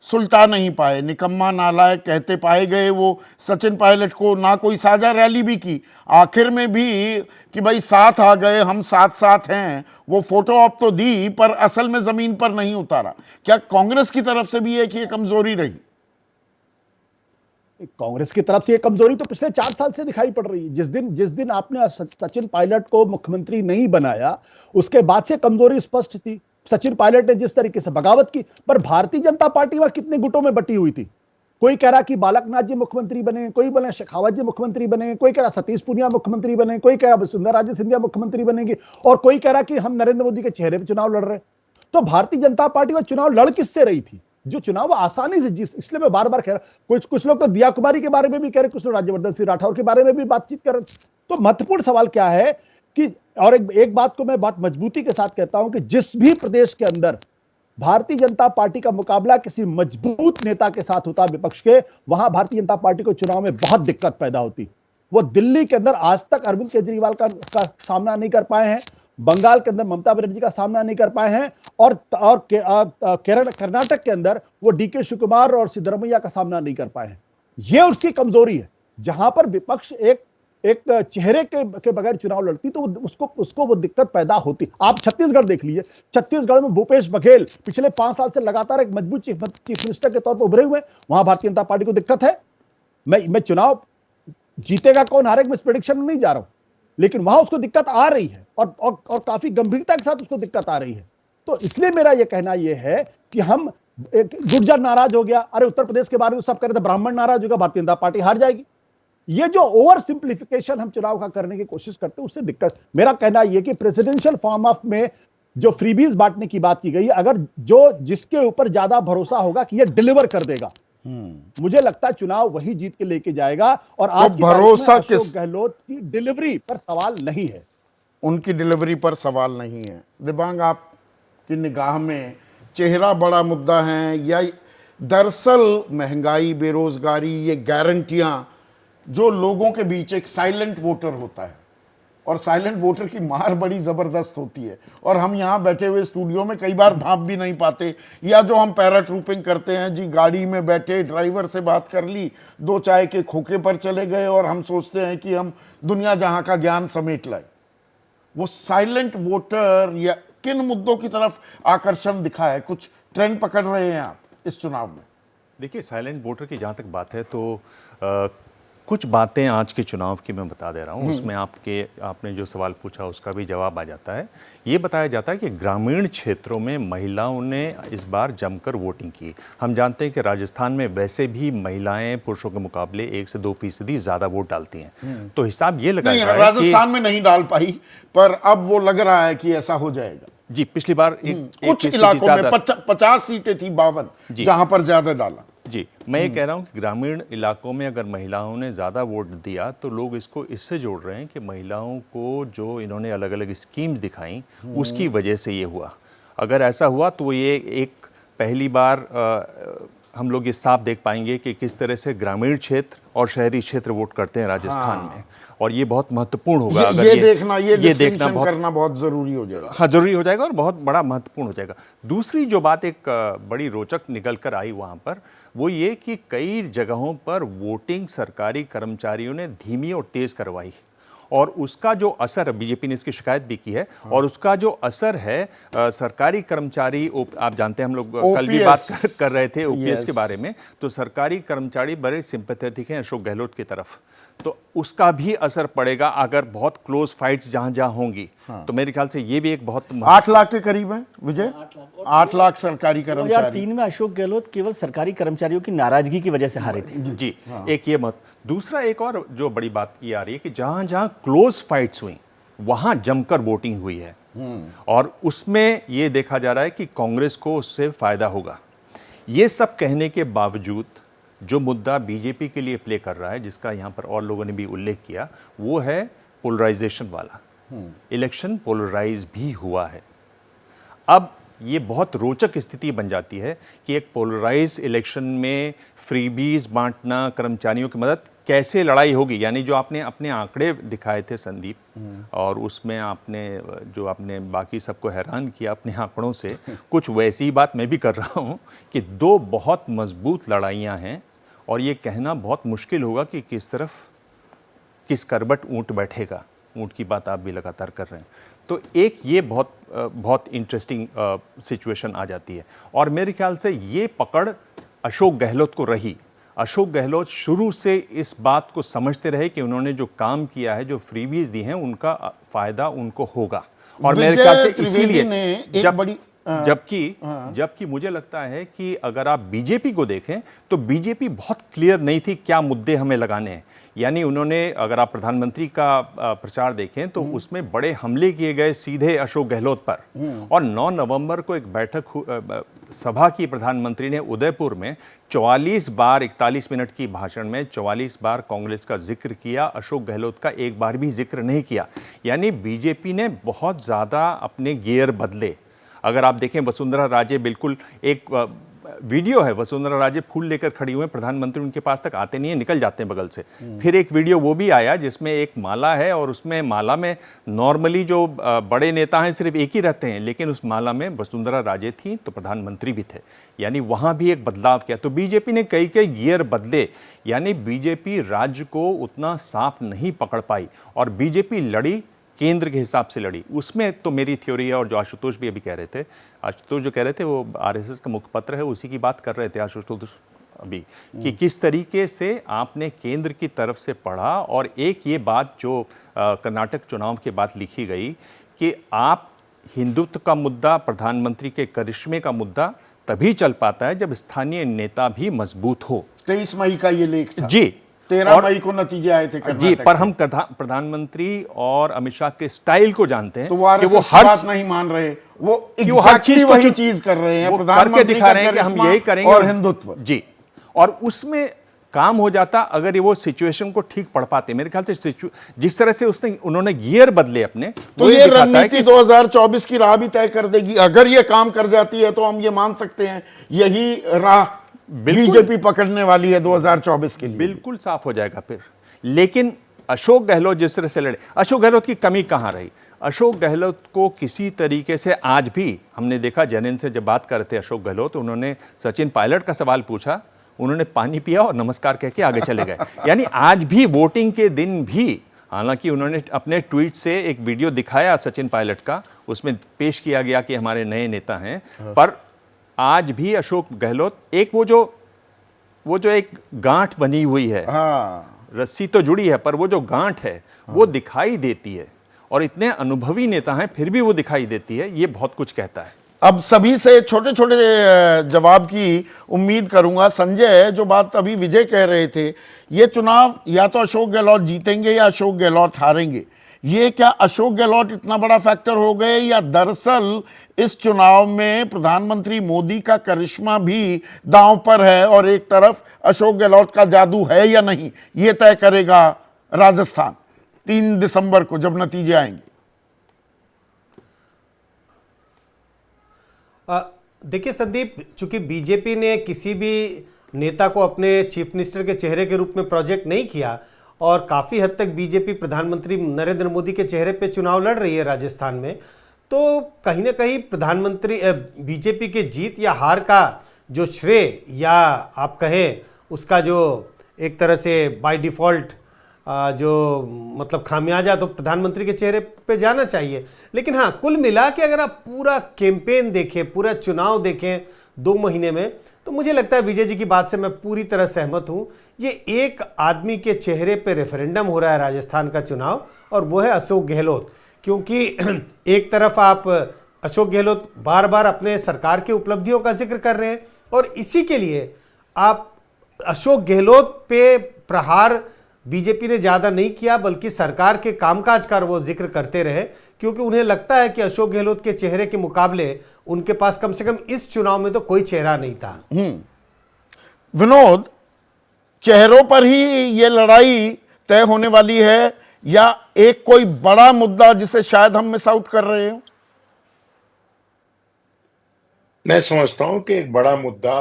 सुलटा नहीं पाए, निकम्मा नालायक कहते पाए गए। वो सचिन पायलट को ना कोई साझा रैली भी की, आखिर में भी कि भाई साथ आ गए, हम साथ साथ हैं, वो फोटो ऑप तो दी पर असल में जमीन पर नहीं उतारा। क्या कांग्रेस की तरफ से भी है कि ये कमजोरी रही? कांग्रेस की तरफ से ये कमजोरी तो पिछले 4 साल से दिखाई पड़ रही है। जिस दिन आपने सचिन पायलट को मुख्यमंत्री नहीं बनाया, उसके बाद से कमजोरी स्पष्ट थी। सचिन पायलट ने जिस तरीके से बगावत की, पर भारतीय जनता पार्टी वह कितने गुटों में बटी हुई थी। कोई कह रहा कि बालकनाथ जी मुख्यमंत्री बने, कोई बोले शेखावत जी मुख्यमंत्री बने, कोई कह रहा सतीश पूनिया मुख्यमंत्री बने, कोई कह रहा वसुंधरा राजे सिंधिया मुख्यमंत्री बनेंगे, और कोई कह रहा कि हम नरेंद्र मोदी के चेहरे पर चुनाव लड़ रहे। तो भारतीय जनता पार्टी वह चुनाव लड़ किससे रही थी? जो चुनाव आसानी से जीत। इसलिए मैं बार बार कह रहा, कुछ लोग तो दिया कुमारी के बारे में भी कह रहे, कुछ लोग राज्यवर्धन सिंह राठौर के बारे में भी बातचीत कर रहे। तो महत्वपूर्ण सवाल क्या है कि, और एक बात को मैं बहुत मजबूती के साथ कहता हूं कि जिस भी प्रदेश के अंदर भारतीय जनता पार्टी का मुकाबला किसी मजबूत नेता के साथ होता विपक्ष के, वहां भारतीय जनता पार्टी को चुनाव में बहुत दिक्कत पैदा होती। वो दिल्ली के अंदर आज तक अरविंद केजरीवाल का सामना नहीं कर पाए हैं, बंगाल के अंदर ममता बनर्जी का सामना नहीं कर पाए हैं, और कर्नाटक के अंदर वो डीके शिवकुमार और सिद्धरमैया का सामना नहीं कर पाए हैं। ये उसकी कमजोरी है। जहां पर विपक्ष एक चेहरे के बगैर चुनाव लड़ती तो उसको वो दिक्कत पैदा होती। आप छत्तीसगढ़ देख लीजिए, छत्तीसगढ़ में भूपेश बघेल पिछले 5 साल से लगातार एक मजबूत चीफ मिनिस्टर के तौर पर उभरे हुए। वहां भारतीय जनता पार्टी को दिक्कत है। मैं चुनाव जीतेगा कौन हारेगा मैं इस प्रेडिक्शन में नहीं जा रहा हूं, लेकिन वहां उसको दिक्कत आ रही है, और काफी गंभीरता के साथ उसको दिक्कत आ रही है। तो इसलिए मेरा यह कहना यह है कि हम गुर्जर नाराज हो गया, अरे उत्तर प्रदेश के बारे में सब कह रहे थे ब्राह्मण नाराज होगा, भारतीय जनता पार्टी हार जाएगी। ये जो ओवर सिंप्लीफिकेशन हम चुनाव का करने की कोशिश करते हैं, उससे दिक्कत। मेरा कहना यह कि प्रेसिडेंशियल फॉर्म ऑफ में जो फ्रीबीज बांटने की बात की गई, अगर जिसके ऊपर ज्यादा भरोसा होगा कि यह डिलीवर कर देगा, मुझे लगता है चुनाव वही जीत के लेके जाएगा। और आज की भरोसा अशोक गहलोत की डिलीवरी पर सवाल नहीं है, उनकी डिलीवरी पर सवाल नहीं है। दिबांग, आपकी निगाह में चेहरा बड़ा मुद्दा है या दरअसल महंगाई, बेरोजगारी, ये गारंटियां जो लोगों के बीच एक साइलेंट वोटर होता है, और साइलेंट वोटर की मार बड़ी ज़बरदस्त होती है, और हम यहाँ बैठे हुए स्टूडियो में कई बार भाप भी नहीं पाते, या जो हम पैराट्रूपिंग करते हैं जी, गाड़ी में बैठे ड्राइवर से बात कर ली, 2 चाय के खोखे पर चले गए, और हम सोचते हैं कि हम दुनिया जहाँ का ज्ञान समेट लाए। वो साइलेंट वोटर या किन मुद्दों की तरफ आकर्षण दिखा है? कुछ ट्रेंड पकड़ रहे हैं आप इस चुनाव में? देखिए, साइलेंट वोटर की जहाँ तक बात है तो कुछ बातें आज के चुनाव की मैं बता दे रहा हूँ। उसमें आपने जो सवाल पूछा उसका भी जवाब आ जाता है। ये बताया जाता है कि ग्रामीण क्षेत्रों में महिलाओं ने इस बार जमकर वोटिंग की। हम जानते हैं कि राजस्थान में वैसे भी महिलाएं पुरुषों के मुकाबले 1 से 2% ज़्यादा वोट डालती हैं। तो हिसाब ये लगाया जाए, राजस्थान में नहीं डाल पाई, पर अब वो लग रहा है कि ऐसा हो जाएगा। जी, पिछली बार कुछ इलाकों में 50 सीटें थी, 52 जहां पर ज्यादा डाला। जी, मैं ये कह रहा हूँ कि ग्रामीण इलाकों में अगर महिलाओं ने ज़्यादा वोट दिया तो लोग इसको इससे जोड़ रहे हैं कि महिलाओं को जो इन्होंने अलग अलग स्कीम्स दिखाई उसकी वजह से ये हुआ। अगर ऐसा हुआ तो ये एक पहली बार हम लोग ये साफ देख पाएंगे कि किस तरह से ग्रामीण क्षेत्र और शहरी क्षेत्र वोट करते हैं राजस्थान में, और ये बहुत महत्वपूर्ण होगा। अगर ये देखना करना बहुत जरूरी हो जाएगा। हाँ, जरूरी हो जाएगा और बहुत बड़ा महत्वपूर्ण हो जाएगा। दूसरी जो बात एक बड़ी रोचक निकल कर आई वहाँ पर, वो ये कि कई जगहों पर वोटिंग सरकारी कर्मचारियों ने धीमी और तेज़ करवाई, और उसका जो असर, बीजेपी ने इसकी शिकायत भी की है, और उसका जो असर है सरकारी कर्मचारी, आप जानते हैं हम लोग कल भी बात कर रहे थे ओपीएस के बारे में, तो सरकारी कर्मचारी बड़े सिंपैथेटिक हैं अशोक गहलोत की तरफ, तो उसका भी असर पड़ेगा अगर बहुत क्लोज फाइट्स जहां जहां होंगी। तो मेरे ख्याल से ये भी एक बहुत 8 लाख के करीब है विजय, 8 लाख सरकारी कर्मचारी। 2003 में अशोक गहलोत केवल सरकारी कर्मचारियों की नाराजगी की वजह से हारे थे। जी, एक ये मत। दूसरा एक और जो बड़ी बात ये आ रही है कि जहां जहां क्लोज फाइट्स हुई वहां जमकर वोटिंग हुई है, और उसमें ये देखा जा रहा है कि कांग्रेस को उससे फायदा होगा। ये सब कहने के बावजूद जो मुद्दा बीजेपी के लिए प्ले कर रहा है, जिसका यहां पर और लोगों ने भी उल्लेख किया, वो है पोलराइजेशन वाला। इलेक्शन पोलराइज भी हुआ है। अब ये बहुत रोचक स्थिति बन जाती है कि एक पोलराइज इलेक्शन में फ्रीबीज बांटना, कर्मचारियों की मदद, कैसे लड़ाई होगी। यानी जो आपने अपने आंकड़े दिखाए थे संदीप, और उसमें आपने बाकी सबको हैरान किया अपने आंकड़ों से, कुछ वैसी ही बात मैं भी कर रहा हूं कि 2 बहुत मजबूत लड़ाइयां हैं, और ये कहना बहुत मुश्किल होगा कि किस तरफ किस करबट ऊंट बैठेगा। ऊंट की बात आप भी लगातार कर रहे हैं। तो एक ये बहुत इंटरेस्टिंग सिचुएशन आ जाती है, और मेरे ख्याल से ये पकड़ अशोक गहलोत को रही। अशोक गहलोत शुरू से इस बात को समझते रहे कि उन्होंने जो काम किया है, जो फ्रीबीज दी हैं, उनका फायदा उनको होगा। और मेरे ख्याल से इसीलिए जबकि मुझे लगता है कि अगर आप बीजेपी को देखें तो बीजेपी बहुत क्लियर नहीं थी क्या मुद्दे हमें लगाने हैं। यानी उन्होंने, अगर आप प्रधानमंत्री का प्रचार देखें तो उसमें बड़े हमले किए गए सीधे अशोक गहलोत पर, और 9 नवंबर को एक बैठक सभा की प्रधानमंत्री ने उदयपुर में 44 बार 41 मिनट की भाषण में 44 बार कांग्रेस का जिक्र किया, अशोक गहलोत का एक बार भी जिक्र नहीं किया। यानी बीजेपी ने बहुत ज़्यादा अपने गियर बदले। अगर आप देखें वसुंधरा राजे, बिल्कुल एक वीडियो है, वसुंधरा राजे फूल लेकर खड़ी हुए, प्रधानमंत्री उनके पास तक आते नहीं है, निकल जाते हैं बगल से। फिर एक वीडियो वो भी आया जिसमें एक माला है, और उसमें माला में नॉर्मली जो बड़े नेता हैं सिर्फ एक ही रहते हैं, लेकिन उस माला में वसुंधरा राजे थी तो प्रधानमंत्री भी थे। यानी वहां भी एक बदलाव किया। तो बीजेपी ने कई गियर बदले। यानी बीजेपी राज्य को उतना साफ नहीं पकड़ पाई, और बीजेपी लड़ी केंद्र के हिसाब से लड़ी। उसमें तो मेरी थ्योरी है, और जो आशुतोष भी अभी कह रहे थे, आशुतोष जो कह रहे थे वो आरएसएस का मुखपत्र है, उसी की बात कर रहे थे आशुतोष अभी, कि किस तरीके से आपने केंद्र की तरफ से पढ़ा। और एक ये बात जो कर्नाटक चुनाव के बाद लिखी गई कि आप हिंदुत्व का मुद्दा, प्रधानमंत्री के करिश्मे का मुद्दा तभी चल पाता है जब स्थानीय नेता भी मजबूत हो। 23 मई का ये लेख था जी, 13 मई को नतीजे आए थे जी। पर हम प्रधानमंत्री और अमित शाह के स्टाइल को जानते हैं, तो वो हर बात नहीं मान रहे, वो हर चीज वही चीज कर रहे हैं, प्रधानमंत्री दिखा रहे हैं कि हम यही करेंगे, और हिंदुत्व जी। और उसमें काम हो जाता अगर वो सिचुएशन को ठीक पढ़ पाते। मेरे ख्याल से जिस तरह से उन्होंने गियर बदले अपने, तो ये रणनीति 2024 की राह भी तय कर देगी। अगर ये काम कर जाती है तो हम ये मान सकते हैं यही राह बीजेपी पकड़ने वाली है 2024 के लिए। बिल्कुल साफ हो जाएगा फिर। लेकिन अशोक गहलोत जिस तरह से लड़े, अशोक गहलोत की कमी कहां रही? अशोक गहलोत को किसी तरीके से आज भी हमने देखा, जैन से जब बात कर रहे थे अशोक गहलोत, उन्होंने सचिन पायलट का सवाल पूछा, उन्होंने पानी पिया और नमस्कार कह के आगे चले गए। यानी आज भी वोटिंग के दिन भी, हालांकि उन्होंने अपने ट्वीट से एक वीडियो दिखाया सचिन पायलट का, उसमें पेश किया गया कि हमारे नए नेता हैं, पर आज भी अशोक गहलोत एक वो जो एक गांठ बनी हुई है, रस्सी तो जुड़ी है पर वो जो गांठ है वो दिखाई देती है, और इतने अनुभवी नेता हैं फिर भी वो दिखाई देती है। ये बहुत कुछ कहता है। अब सभी से छोटे छोटे जवाब की उम्मीद करूंगा। संजय, जो बात अभी विजय कह रहे थे, ये चुनाव या तो अशोक गहलोत जीतेंगे या अशोक गहलोत हारेंगे, ये क्या अशोक गहलोत इतना बड़ा फैक्टर हो गए, या दरअसल इस चुनाव में प्रधानमंत्री मोदी का करिश्मा भी दांव पर है और एक तरफ अशोक गहलोत का जादू है या नहीं, ये तय करेगा राजस्थान 3 दिसंबर को जब नतीजे आएंगे। देखिए संदीप, चूंकि बीजेपी ने किसी भी नेता को अपने चीफ मिनिस्टर के चेहरे के रूप में प्रोजेक्ट नहीं किया, और काफ़ी हद तक बीजेपी प्रधानमंत्री नरेंद्र मोदी के चेहरे पे चुनाव लड़ रही है राजस्थान में, तो कहीं ना कहीं बीजेपी के जीत या हार का जो श्रेय, या आप कहें उसका जो एक तरह से बाय डिफ़ॉल्ट जो मतलब खामियाजा तो प्रधानमंत्री के चेहरे पे जाना चाहिए। लेकिन हाँ, कुल मिला के अगर आप पूरा कैंपेन देखें, पूरा चुनाव देखें 2 महीने में, तो मुझे लगता है विजय जी की बात से मैं पूरी तरह सहमत हूं। ये एक आदमी के चेहरे पे रेफरेंडम हो रहा है राजस्थान का चुनाव, और वो है अशोक गहलोत। क्योंकि एक तरफ आप अशोक गहलोत बार बार अपने सरकार के उपलब्धियों का जिक्र कर रहे हैं, और इसी के लिए आप अशोक गहलोत पे प्रहार बीजेपी ने ज्यादा नहीं किया, बल्कि सरकार के कामकाज का वो जिक्र करते रहे, क्योंकि उन्हें लगता है कि अशोक गहलोत के चेहरे के मुकाबले उनके पास कम से कम इस चुनाव में तो कोई चेहरा नहीं था। विनोद, चेहरों पर ही ये लड़ाई तय होने वाली है या एक कोई बड़ा मुद्दा जिसे शायद हम मिस आउट कर रहे हो? मैं समझता हूं कि एक बड़ा मुद्दा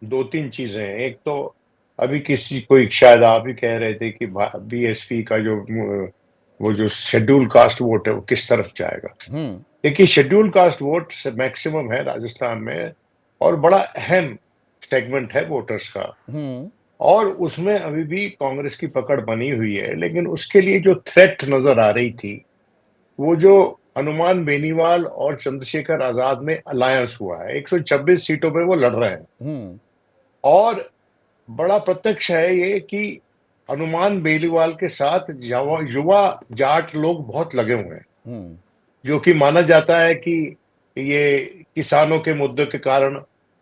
2-3 चीजें हैं। एक तो अभी किसी कोई, शायद आप ही कह रहे थे कि बीएसपी का जो शेड्यूल कास्ट वोट है वो किस तरफ जाएगा। देखिए, शेड्यूल कास्ट वोट से मैक्सिमम है राजस्थान में, और बड़ा अहम सेगमेंट है वोटर्स का, और उसमें अभी भी कांग्रेस की पकड़ बनी हुई है। लेकिन उसके लिए जो थ्रेट नजर आ रही थी, वो जो हनुमान बेनीवाल और चंद्रशेखर आजाद में अलायंस हुआ है, 126 सीटों पे वो लड़ रहे हैं, और बड़ा प्रत्यक्ष है ये कि हनुमान बेनीवाल के साथ युवा जाट लोग बहुत लगे हुए हैं, जो कि माना जाता है कि ये किसानों के मुद्दे के कारण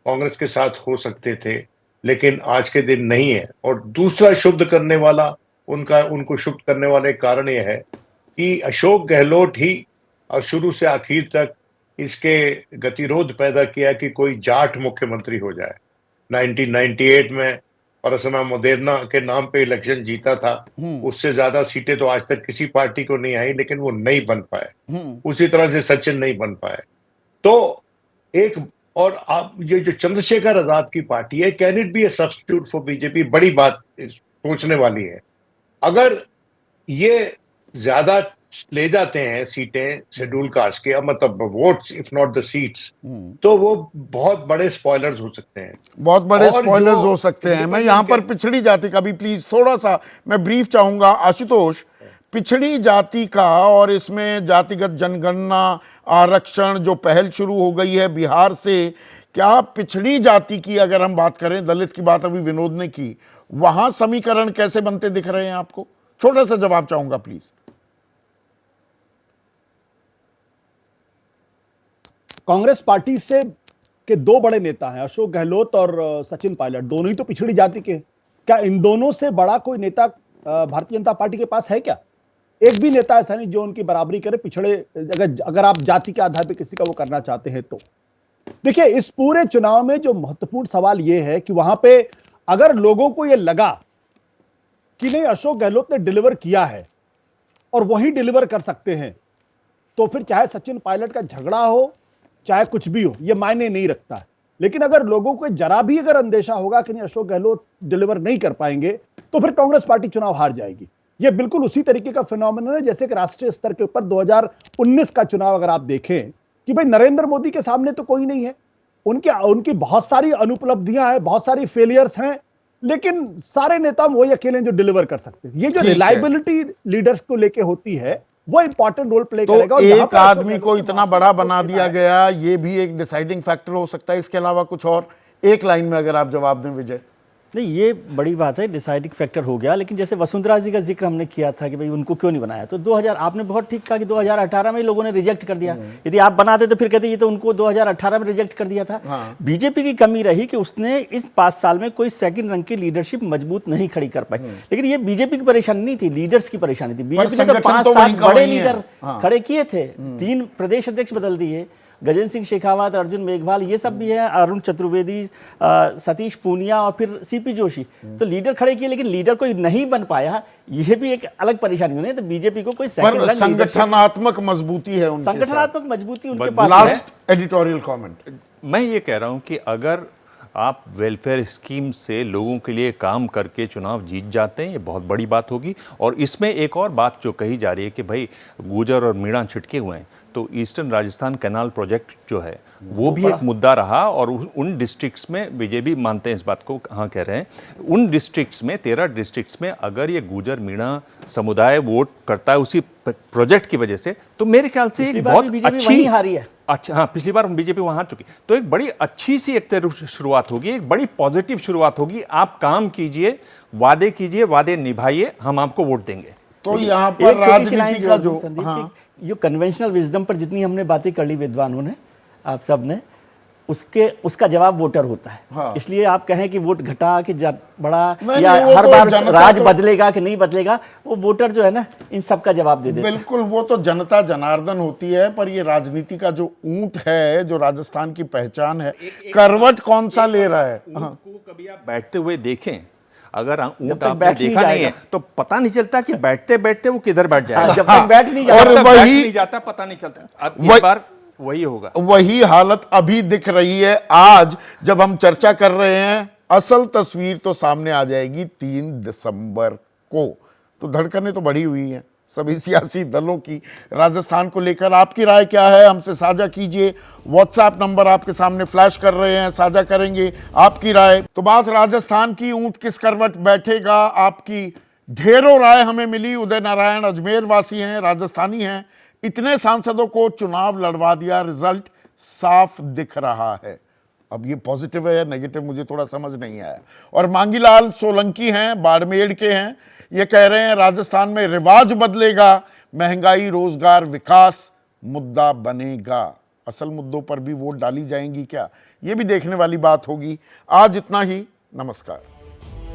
कांग्रेस के साथ हो सकते थे, लेकिन आज के दिन नहीं है। और दूसरा शुद्ध करने वाला उनको शुद्ध करने वाले कारण यह है कि अशोक गहलोत ही शुरू से आखिर तक इसके गतिरोध पैदा किया कि कोई जाट मुख्यमंत्री हो जाए। 1998 में परसना मोदेरना के नाम पे इलेक्शन जीता था, उससे ज्यादा सीटें तो आज तक किसी पार्टी को नहीं आई, लेकिन वो नहीं बन पाए। उसी तरह से सचिन नहीं बन पाए। तो एक, और आप ये जो चंद्रशेखर आजाद की पार्टी है, can it be A substitute for BJP? बड़ी बात सोचने वाली है। अगर ये ज्यादा ले जाते हैं सीटें शेड्यूल कास्ट के, मतलब votes if not the seats, तो वो बहुत बड़े स्पॉयलर्स हो सकते हैं, बहुत बड़े स्पॉयलर्स हो सकते हैं। मैं यहां पर पिछड़ी जाति का भी प्लीज थोड़ा सा मैं ब्रीफ चाहूंगा। आशुतोष, पिछड़ी जाति का और इसमें जातिगत जनगणना आरक्षण जो पहल शुरू हो गई है बिहार से, क्या पिछड़ी जाति की अगर हम बात करें, दलित की बात अभी विनोद ने की, वहां समीकरण कैसे बनते दिख रहे हैं आपको? छोटा सा जवाब चाहूंगा प्लीज। कांग्रेस पार्टी से के 2 बड़े नेता हैं, अशोक गहलोत और सचिन पायलट, दोनों ही तो पिछड़ी जाति के। क्या इन दोनों से बड़ा कोई नेता भारतीय जनता पार्टी के पास है क्या? एक भी नेता ऐसा नहीं जो उनकी बराबरी करे पिछड़े, अगर आप जाति के आधार पर किसी का वो करना चाहते हैं तो। देखिए, इस पूरे चुनाव में जो महत्वपूर्ण सवाल यह है कि वहां पे अगर लोगों को यह लगा कि नहीं अशोक गहलोत ने डिलीवर किया है और वही डिलीवर कर सकते हैं, तो फिर चाहे सचिन पायलट का झगड़ा हो, चाहे कुछ भी हो, यह मायने नहीं रखता है। लेकिन अगर लोगों को जरा भी अगर अंदेशा होगा कि नहीं अशोक गहलोत डिलीवर नहीं कर पाएंगे, तो फिर कांग्रेस पार्टी चुनाव हार जाएगी। यह बिल्कुल उसी तरीके का फिनोमेनन है जैसे कि राष्ट्रीय स्तर के ऊपर 2019 का चुनाव अगर आप देखें कि भाई नरेंद्र मोदी के सामने तो कोई नहीं है, उनकी बहुत सारी अनुपलब्धियां हैं, बहुत सारी फेलियर्स हैं, लेकिन सारे नेता वही अकेले जो डिलीवर कर सकते हैं। ये जो रिलायबिलिटी लीडर्स को लेके होती है वो इंपॉर्टेंट रोल प्ले करेगा। तो एक आदमी को इतना बड़ा बना दिया गया, ये भी एक डिसाइडिंग फैक्टर हो सकता है। इसके अलावा कुछ और एक लाइन में अगर आप जवाब दें विजय। नहीं, ये बड़ी बात है, डिसाइडिंग फैक्टर हो गया। लेकिन जैसे वसुंधरा जी का जिक्र हमने किया था कि भाई उनको क्यों नहीं बनाया, तो 2000 आपने बहुत ठीक कहा कि 2018 में लोगों ने रिजेक्ट कर दिया। यदि आप बनाते तो फिर कहते ये तो उनको 2018 में रिजेक्ट कर दिया था। बीजेपी की कमी रही कि उसने इस 5 साल में कोई सेकंड रंग की लीडरशिप मजबूत नहीं खड़ी कर पाई। लेकिन ये बीजेपी की परेशानी नहीं थी, लीडर्स की परेशानी थी। बीजेपी ने तो 5-7 बड़े लीडर खड़े किए थे, 3 प्रदेश अध्यक्ष बदल दिए, गजेंद्र सिंह शेखावत, अर्जुन मेघवाल, ये सब भी है, अरुण चतुर्वेदी, सतीश पूनिया और फिर सीपी जोशी, तो लीडर खड़े किए, लेकिन लीडर कोई नहीं बन पाया। यह भी एक अलग परेशानी है। तो बीजेपी को कोई संगठनात्मक मजबूती है, संगठनात्मक मजबूती उनके पास है। लास्ट एडिटोरियल कमेंट, मैं ये कह रहा हूं कि अगर आप वेलफेयर स्कीम से लोगों के लिए काम करके चुनाव जीत जाते हैं, ये बहुत बड़ी बात होगी। और इसमें एक और बात जो कही जा रही है कि भाई गुर्जर और मीणा छिटके हुए हैं, तो ईस्टर्न राजस्थान कैनाल प्रोजेक्ट जो है वो भी एक मुद्दा रहा। और उन डिस्ट्रिक्ट्स में बीजेपी मानते हैं इस बात को, हाँ कह रहे हैं, उन डिस्ट्रिक्ट्स में 13 डिस्ट्रिक्ट्स में अगर ये गुर्जर मीणा समुदाय वोट करता है उसी प्रोजेक्ट की वजह से, तो मेरे ख्याल से एक बहुत अच्छी हारी है। अच्छा, हाँ, पिछली बार बीजेपी वहां हार चुकी, तो एक बड़ी अच्छी सी एक शुरुआत होगी, एक बड़ी पॉजिटिव शुरुआत होगी। आप काम कीजिए, वादे निभाइए, हम आपको वोट देंगे। तो यहाँ पर राजनीति का जो जो कन्वेंशनल विजडम पर जितनी हमने बातें कर ली विद्वानों ने, आप सब ने, उसका जवाब वोटर होता है। हाँ। इसलिए आप कहें कि वोट घटा कि बड़ा नहीं, या नहीं, हर तो बार जनता राज तो बदलेगा कि नहीं बदलेगा, वो वोटर जो है ना इन सब का जवाब दे देता है। बिल्कुल, वो तो जनता जनार्दन होती है, पर ये राजनीति का जो ऊंट है, जो राजस्थान की पहचान है, करवट कौन सा ले रहा है। ऊंट को कभी आप बैठते हुए देखें, अगर ऊंट तक आपने बैठ नहीं देखा नहीं है जाएगा। तो पता नहीं चलता कि बैठते बैठते वो किधर बैठ जाएगा। जब तक बैठ नहीं और जाता, जब तक बैठ वही- नहीं जाता पता नहीं चलता। अब वही- इस बार वही होगा। वही हालत अभी दिख रही है। आज जब हम चर्चा कर रहे हैं, असल तस्वीर तो सामने आ जाएगी 3 दिसंबर को। तो धड़कनें तो बढ़ी हुई हैं सभी सियासी दलों की राजस्थान को लेकर। आपकी राय क्या है, हमसे साझा कीजिए। व्हाट्सएप नंबर आपके सामने फ्लैश कर रहे हैं, साझा करेंगे आपकी राय। तो बात राजस्थान की, ऊंट किस करवट बैठेगा, आपकी ढेरों राय हमें मिली। उदय नारायण अजमेर वासी हैं, राजस्थानी हैं। इतने सांसदों को चुनाव लड़वा दिया, रिजल्ट साफ दिख रहा है। अब ये पॉजिटिव है या नेगेटिव मुझे थोड़ा समझ नहीं आया। और मांगीलाल सोलंकी हैं, बाड़मेर के हैं, ये कह रहे हैं राजस्थान में रिवाज बदलेगा, महंगाई, रोजगार, विकास मुद्दा बनेगा। असल मुद्दों पर भी वोट डाली जाएंगी क्या, ये भी देखने वाली बात होगी। आज इतना ही, नमस्कार।